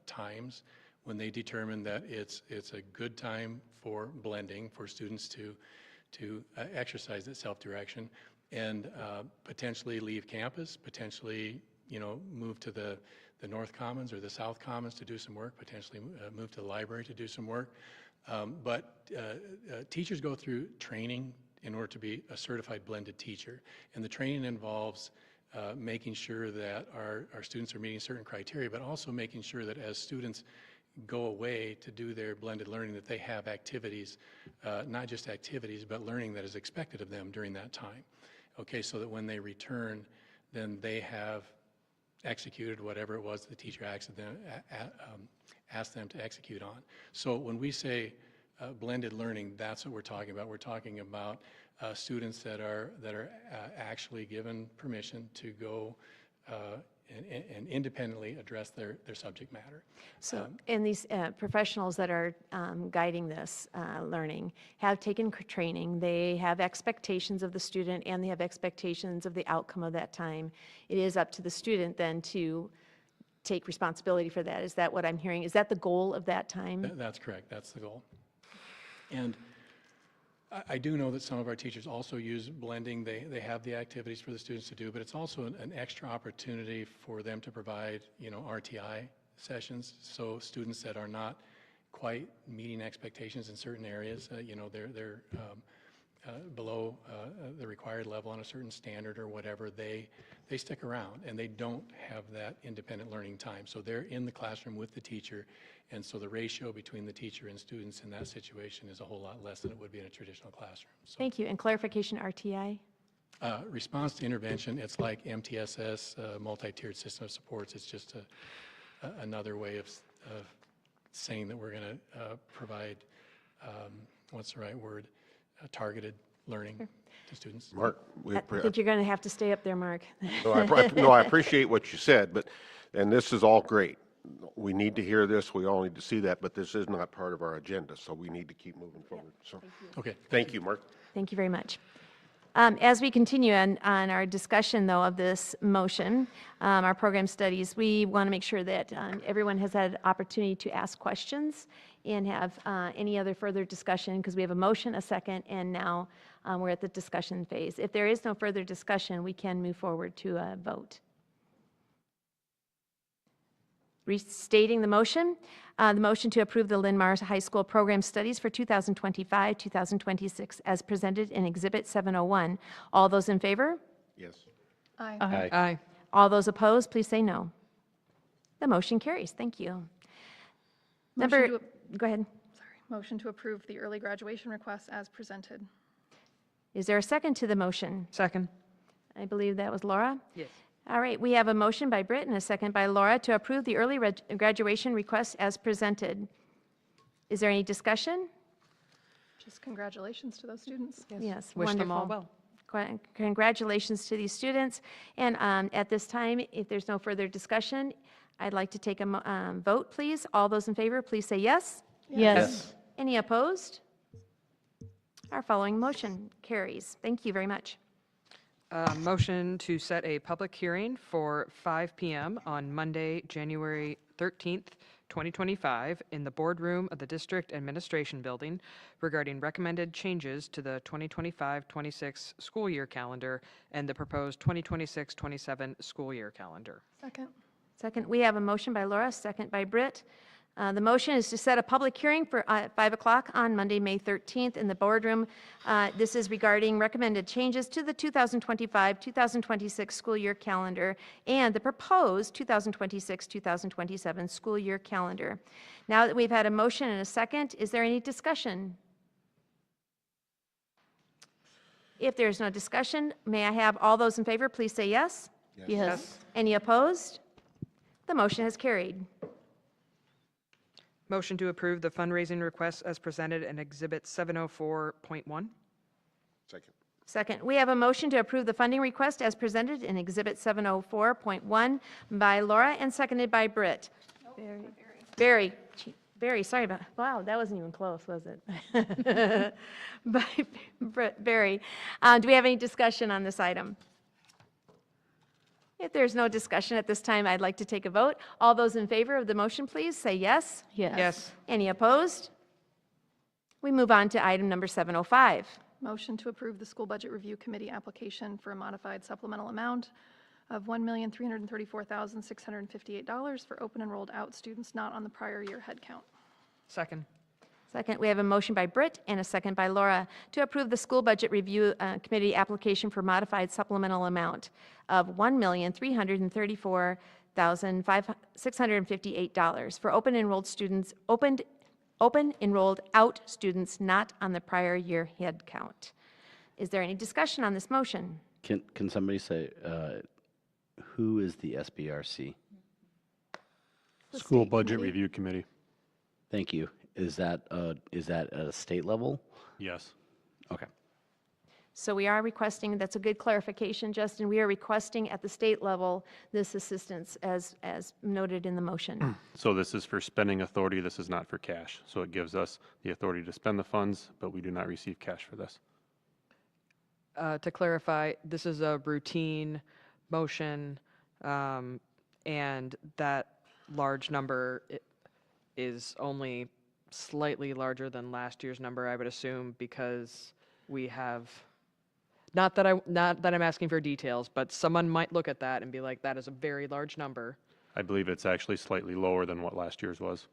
Speaker 6: times when they determine that it's a good time for blending, for students to exercise that self-direction and potentially leave campus, potentially move to the North Commons or the South Commons to do some work, potentially move to the library to do some work. But teachers go through training in order to be a certified blended teacher. And the training involves making sure that our students are meeting certain criteria, but also making sure that as students go away to do their blended learning, that they have activities, not just activities, but learning that is expected of them during that time. Okay, so that when they return, then they have executed whatever it was the teacher asked them to execute on. So when we say blended learning, that's what we're talking about. We're talking about students that are actually given permission to go and independently address their subject matter.
Speaker 1: So, and these professionals that are guiding this learning have taken training. They have expectations of the student, and they have expectations of the outcome of that time. It is up to the student then to take responsibility for that. Is that what I'm hearing? Is that the goal of that time?
Speaker 6: That's correct. That's the goal. And I do know that some of our teachers also use blending. They have the activities for the students to do, but it's also an extra opportunity for them to provide, RTI sessions. So students that are not quite meeting expectations in certain areas, they're below the required level on a certain standard or whatever, they stick around and they don't have that independent learning time. So they're in the classroom with the teacher, and so the ratio between the teacher and students in that situation is a whole lot less than it would be in a traditional classroom. So,
Speaker 1: Thank you. And clarification, RTI?
Speaker 6: Response to intervention, it's like MTSS, multi-tiered system of supports. It's just another way of saying that we're going to provide, what's the right word, targeted learning to students.
Speaker 8: Mark,
Speaker 1: I think you're going to have to stay up there, Mark.
Speaker 8: no, I appreciate what you said, and this is all great. We need to hear this, we all need to see that, but this is not part of our agenda, so we need to keep moving forward. So,
Speaker 6: Okay.
Speaker 8: thank you, Mark.
Speaker 1: Thank you very much. As we continue on our discussion, though, of this motion, our program studies, we want to make sure that everyone has had opportunity to ask questions and have any other further discussion, because we have a motion, a second, and now we're at the discussion phase. If there is no further discussion, we can move forward to a vote. Restating the motion to approve the Linn-Mar High School program studies for 2025-2026 as presented in Exhibit 701. All those in favor?
Speaker 8: Yes.
Speaker 4: Aye.
Speaker 5: Aye.
Speaker 1: All those opposed, please say no. The motion carries. Thank you.
Speaker 4: Motion
Speaker 1: Go ahead.
Speaker 4: Motion to approve the early graduation request as presented.
Speaker 1: Is there a second to the motion?
Speaker 5: Second.
Speaker 1: I believe that was Laura.
Speaker 5: Yes.
Speaker 1: All right, we have a motion by Britt and a second by Laura to approve the early graduation request as presented. Is there any discussion?
Speaker 4: Just congratulations to those students.
Speaker 1: Yes,
Speaker 5: Wish them all
Speaker 1: wonderful.
Speaker 5: well.
Speaker 1: Congratulations to these students. And at this time, if there's no further discussion, I'd like to take a vote, please. All those in favor, please say yes.
Speaker 7: Yes.
Speaker 1: Any opposed? Our following motion carries. Thank you very much.
Speaker 5: Motion to set a public hearing for 5 p.m. on Monday, January 13th, 2025, in the boardroom of the District Administration Building regarding recommended changes to the 2025-26 school year calendar and the proposed 2026-27 school year calendar.
Speaker 4: Second.
Speaker 1: Second, we have a motion by Laura, second by Britt. The motion is to set a public hearing for 5 o'clock on Monday, May 13th in the boardroom. This is regarding recommended changes to the 2025-2026 school year calendar and the proposed 2026-2027 school year calendar. Now that we've had a motion and a second, is there any discussion? If there's no discussion, may I have all those in favor please say yes?
Speaker 7: Yes.
Speaker 1: Any opposed? The motion has carried.
Speaker 5: Motion to approve the fundraising request as presented in Exhibit 704.1.
Speaker 8: Second.
Speaker 1: Second, we have a motion to approve the funding request as presented in Exhibit 704.1 by Laura and seconded by Britt. Barry, sorry about, wow, that wasn't even close, was it? By Barry. Do we have any discussion on this item? If there's no discussion at this time, I'd like to take a vote. All those in favor of the motion, please say yes.
Speaker 7: Yes.
Speaker 1: Any opposed? We move on to item number 705.
Speaker 4: Motion to approve the School Budget Review Committee application for a modified supplemental amount of $1,334,658 for open enrolled out students not on the prior year head count.
Speaker 5: Second.
Speaker 1: Second, we have a motion by Britt and a second by Laura to approve the School Budget Review Committee application for modified supplemental amount of $1,334,658 for open enrolled out students not on the prior year head count. Is there any discussion on this motion?
Speaker 3: Can somebody say, who is the SBRC?
Speaker 2: School Budget Review Committee.
Speaker 3: Thank you. Is that at a state level?
Speaker 2: Yes.
Speaker 3: Okay.
Speaker 1: So we are requesting, that's a good clarification, Justin, we are requesting at the state level this assistance as noted in the motion.
Speaker 2: So this is for spending authority. This is not for cash. So it gives us the authority to spend the funds, but we do not receive cash for this.
Speaker 5: To clarify, this is a routine motion, and that large number is only slightly larger than last year's number, I would assume, because we have, not that I'm asking for details, but someone might look at that and be like, that is a very large number.
Speaker 2: I believe it's actually slightly lower than what last year's was.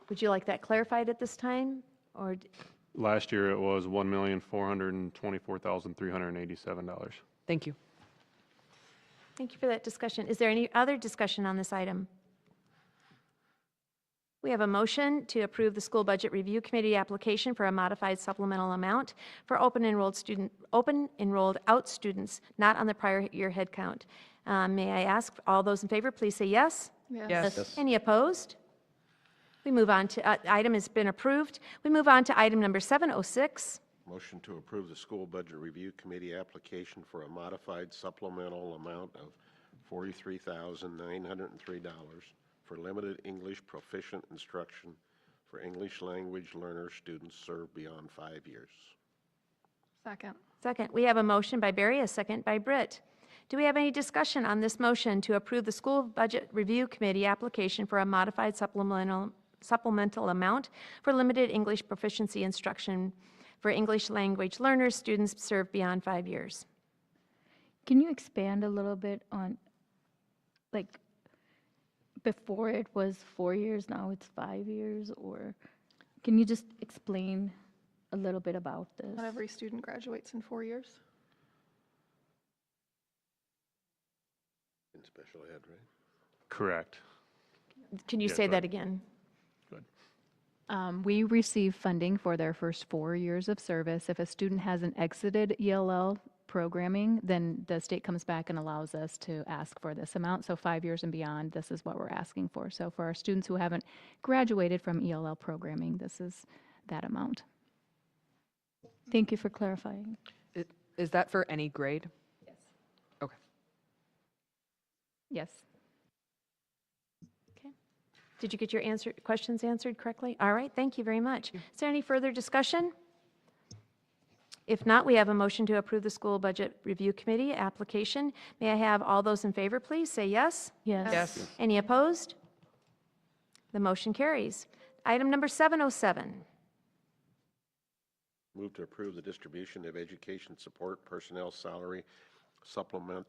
Speaker 1: Would you like that clarified at this time? Or
Speaker 2: Last year it was $1,424,387.
Speaker 5: Thank you.
Speaker 1: thank you for that discussion. Is there any other discussion on this item? We have a motion to approve the School Budget Review Committee application for a modified supplemental amount for open enrolled out students not on the prior year head count. May I ask all those in favor, please say yes.
Speaker 5: Yes.
Speaker 1: Any opposed? We move on to, item has been approved. We move on to item number 706.
Speaker 8: Motion to approve the School Budget Review Committee application for a modified supplemental amount of $43,903 for limited English proficient instruction for English language learner students served beyond 5 years.
Speaker 4: Second.
Speaker 1: Second, we have a motion by Barry, a second by Britt. Do we have any discussion on this motion to approve the School Budget Review Committee application for a modified supplemental amount for limited English proficiency instruction for English language learners students served beyond 5 years?
Speaker 7: Can you expand a little bit on, like, before it was 4 years, now it's 5 years, or can you just explain a little bit about this?
Speaker 4: Not every student graduates in 4 years.
Speaker 8: In special ed, right?
Speaker 2: Correct.
Speaker 1: Can you
Speaker 2: Yes,
Speaker 1: say
Speaker 2: right.
Speaker 1: that again?
Speaker 2: Good.
Speaker 9: We receive funding for their first 4 years of service. If a student hasn't exited ELL programming, then the state comes back and allows us to ask for this amount. So 5 years and beyond, this is what we're asking for. So for our students who haven't graduated from ELL programming, this is that amount.
Speaker 7: Thank you for clarifying.
Speaker 5: Is that for any grade?
Speaker 4: Yes.
Speaker 5: Okay.
Speaker 9: Yes.
Speaker 1: Okay. Did you get your questions answered correctly? All right, thank you very much. Is there any further discussion? If not, we have a motion to approve the School Budget Review Committee application. May I have all those in favor, please, say yes.
Speaker 7: Yes.
Speaker 5: Yes.
Speaker 1: Any opposed? The motion carries. Item number 707.
Speaker 8: Move to approve the distribution of education support personnel salary supplement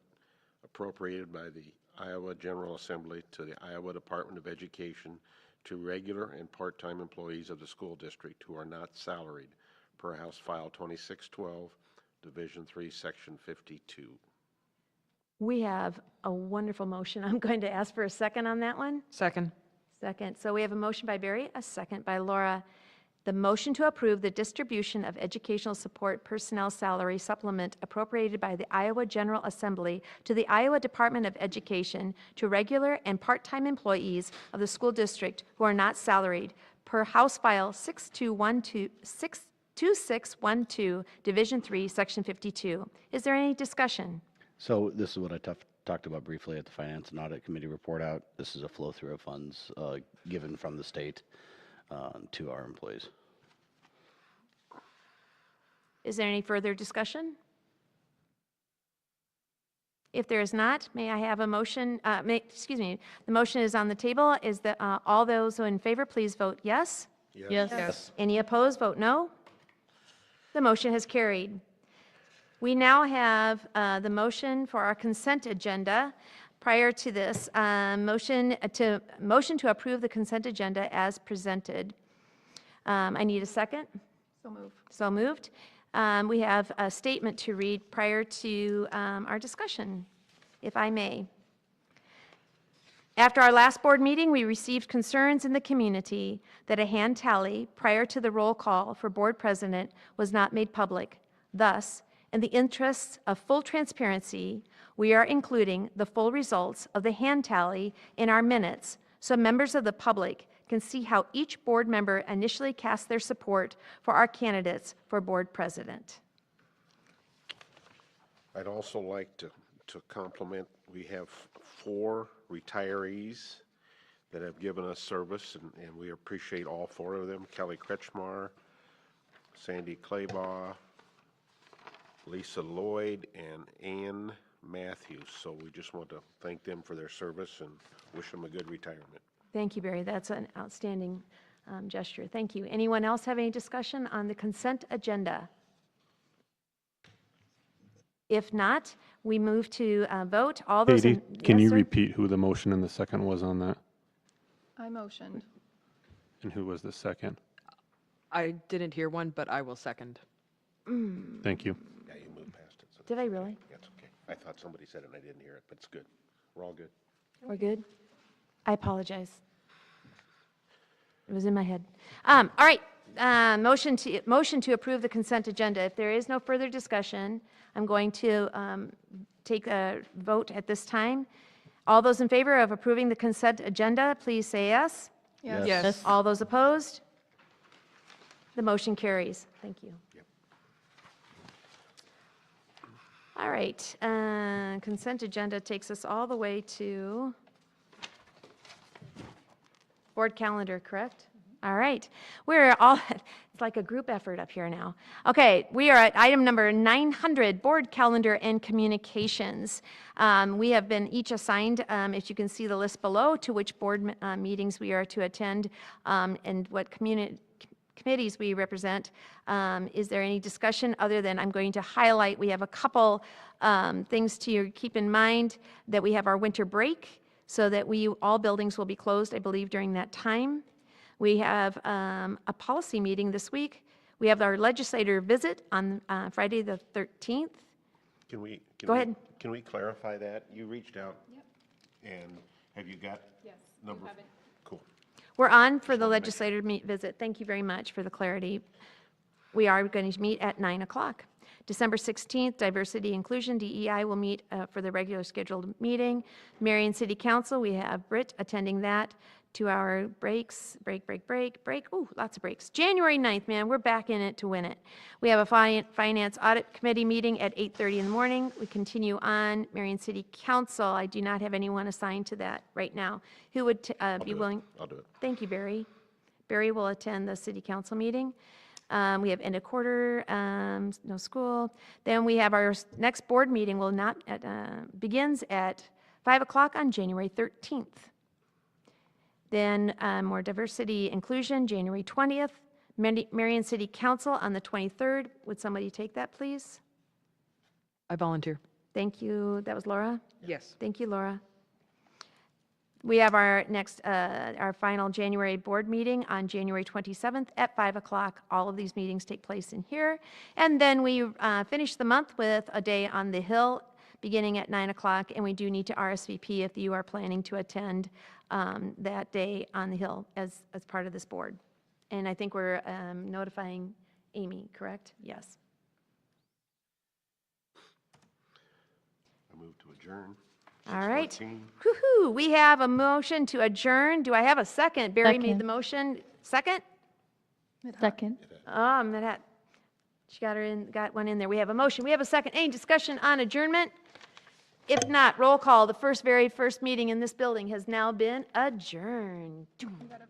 Speaker 8: appropriated by the Iowa General Assembly to the Iowa Department of Education to regular and part-time employees of the school district who are not salaried, per House File 2612, Division 3, Section 52.
Speaker 1: We have a wonderful motion. I'm going to ask for a second on that one.
Speaker 5: Second.
Speaker 1: Second. So we have a motion by Barry, a second by Laura. The motion to approve the distribution of educational support personnel salary supplement appropriated by the Iowa General Assembly to the Iowa Department of Education to regular and part-time employees of the school district who are not salaried, per House File 2612, Division 3, Section 52. Is there any discussion?
Speaker 3: So this is what I talked about briefly at the Finance and Audit Committee report out. This is a flow through of funds given from the state to our employees.
Speaker 1: Is there any further discussion? If there is not, may I have a motion, excuse me, the motion is on the table. Is that all those who are in favor, please vote yes.
Speaker 7: Yes.
Speaker 1: Any opposed, vote no. The motion has carried. We now have the motion for our consent agenda. Prior to this, motion to approve the consent agenda as presented. I need a second.
Speaker 4: So moved.
Speaker 1: So moved. We have a statement to read prior to our discussion, if I may. After our last board meeting, we received concerns in the community that a hand tally prior to the roll call for board president was not made public. Thus, in the interests of full transparency, we are including the full results of the hand tally in our minutes so members of the public can see how each board member initially cast their support for our candidates for board president.
Speaker 8: I'd also like to compliment, we have 4 retirees that have given us service, and we appreciate all 4 of them. Kelly Kretschmar, Sandy Claybaugh, Lisa Lloyd, and Ann Matthews. So we just want to thank them for their service and wish them a good retirement.
Speaker 1: Thank you, Barry. That's an outstanding gesture. Thank you. Anyone else have any discussion on the consent agenda? If not, we move to vote. All those
Speaker 2: Katie,
Speaker 1: in,
Speaker 2: can
Speaker 1: yes,
Speaker 2: you
Speaker 1: sir?
Speaker 2: repeat who the motion and the second was on that?
Speaker 4: I motioned.
Speaker 2: And who was the second?
Speaker 5: I didn't hear one, but I will second.
Speaker 2: Thank you.
Speaker 8: Yeah, you moved past it. So
Speaker 1: Did I really?
Speaker 8: that's okay. I thought somebody said it and I didn't hear it, but it's good. We're all good.
Speaker 1: We're good? I apologize. It was in my head. All right, motion to approve the consent agenda. If there is no further discussion, I'm going to take a vote at this time. All those in favor of approving the consent agenda, please say yes.
Speaker 4: Yes.
Speaker 5: Yes.
Speaker 1: All those opposed? The motion carries. Thank you.
Speaker 8: Yep.
Speaker 1: All right, consent agenda takes us all the way to board calendar, correct? All right, we're all, it's like a group effort up here now. Okay, we are at item number 900, board calendar and communications. We have been each assigned, if you can see the list below, to which board meetings we are to attend and what committees we represent. Is there any discussion other than I'm going to highlight? We have a couple things to keep in mind, that we have our winter break, so that all buildings will be closed, I believe, during that time. We have a policy meeting this week. We have our legislator visit on Friday the 13th.
Speaker 8: Can we?
Speaker 1: Go ahead.
Speaker 8: Can we clarify that? You reached out. And have you got?
Speaker 4: Yes.
Speaker 8: Number. Cool.
Speaker 1: We're on for the legislator visit. Thank you very much for the clarity. We are going to meet at 9 o'clock. December 16th, Diversity Inclusion, DEI, will meet for the regular scheduled meeting. Marion City Council, we have Britt attending that. 2-hour breaks, break. Ooh, lots of breaks. January 9th, man, we're back in it to win it. We have a Finance Audit Committee meeting at 8:30 in the morning. We continue on. Marion City Council, I do not have anyone assigned to that right now. Who would be willing?
Speaker 8: I'll do it.
Speaker 1: Thank you, Barry. Barry will attend the City Council meeting. We have end of quarter, no school. Then we have our next board meeting begins at 5 o'clock on January 13th. Then more diversity inclusion, January 20th. Marion City Council on the 23rd. Would somebody take that, please?
Speaker 5: I volunteer.
Speaker 1: Thank you. That was Laura?
Speaker 5: Yes.
Speaker 1: Thank you, Laura. We have our next, our final January board meeting on January 27th at 5 o'clock. All of these meetings take place in here. And then we finish the month with a day on the Hill beginning at 9 o'clock. And we do need to RSVP if you are planning to attend that day on the Hill as part of this board. And I think we're notifying Amy, correct? Yes.
Speaker 8: I move to adjourn.
Speaker 1: All right.
Speaker 8: 14.
Speaker 1: Woo-hoo. We have a motion to adjourn. Do I have a second? Barry made the
Speaker 7: Second.
Speaker 1: motion. Second?
Speaker 7: Second.
Speaker 1: Oh, Madhat. She got one in there. We have a motion. We have a second. Any discussion on adjournment? If not, roll call. The very first meeting in this building has now been adjourned.
Speaker 4: You gotta